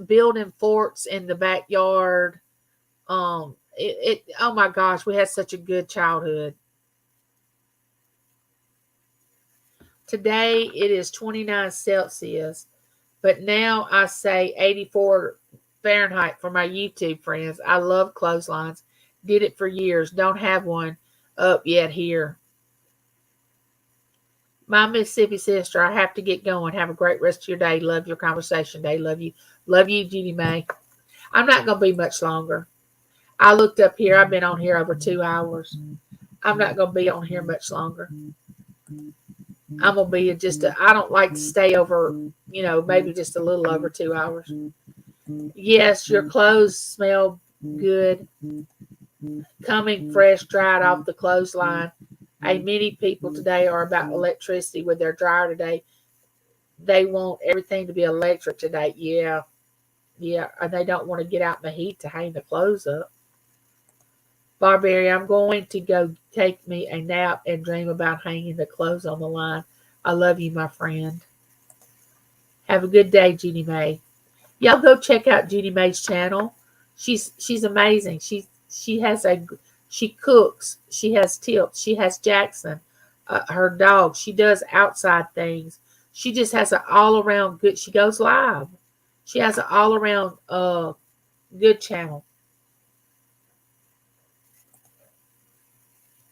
[SPEAKER 1] building forts in the backyard. Oh my gosh, we had such a good childhood. Today it is 29 Celsius, but now I say 84 Fahrenheit for my YouTube friends. I love clotheslines. Did it for years. Don't have one up yet here. My Mississippi sister, I have to get going. Have a great rest of your day. Love your conversation day. Love you. Love you, Judy May. I'm not going to be much longer. I looked up here. I've been on here over 2 hours. I'm not going to be on here much longer. I'm going to be I don't like to stay over, maybe just a little over 2 hours. Yes, your clothes smell good. Coming fresh, dried off the clothesline. Many people today are about electricity with their dryer today. They want everything to be electric today. Yeah. And they don't want to get out in the heat to hang the clothes up. Barbary, I'm going to go take me a nap and dream about hanging the clothes on the line. I love you, my friend. Have a good day, Judy May. Y'all go check out Judy May's channel. She's amazing. She cooks. She has Tips. She has Jackson, her dog. She does outside things. She just has an all around good. She goes live. She has an all around good channel.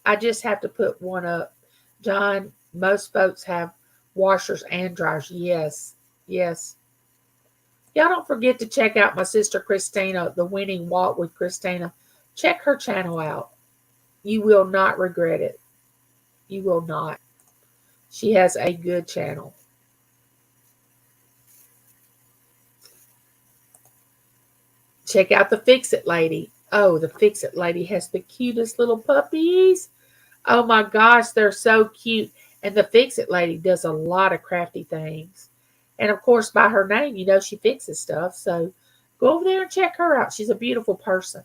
[SPEAKER 1] I just have to put one up. John, most folks have washers and dryers. Yes. Y'all don't forget to check out my sister Christina, The Winning Walk with Christina. Check her channel out. You will not regret it. You will not. She has a good channel. Check out the Fix It Lady. Oh, the Fix It Lady has the cutest little puppies. Oh my gosh, they're so cute. And the Fix It Lady does a lot of crafty things. And of course, by her name, she fixes stuff. So go over there and check her out. She's a beautiful person.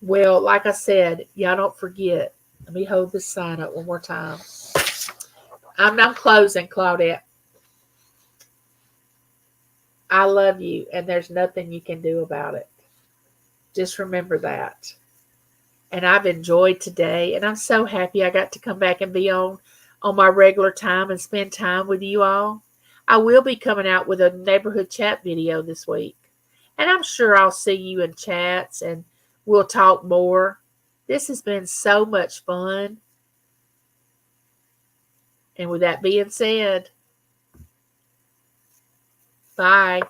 [SPEAKER 1] Well, like I said, y'all don't forget. Let me hold this sign up one more time. I'm closing, Claudette. I love you, and there's nothing you can do about it. Just remember that. And I've enjoyed today, and I'm so happy I got to come back and be on my regular time and spend time with you all. I will be coming out with a neighborhood chat video this week, and I'm sure I'll see you in chats, and we'll talk more. This has been so much fun. And with that being said, bye.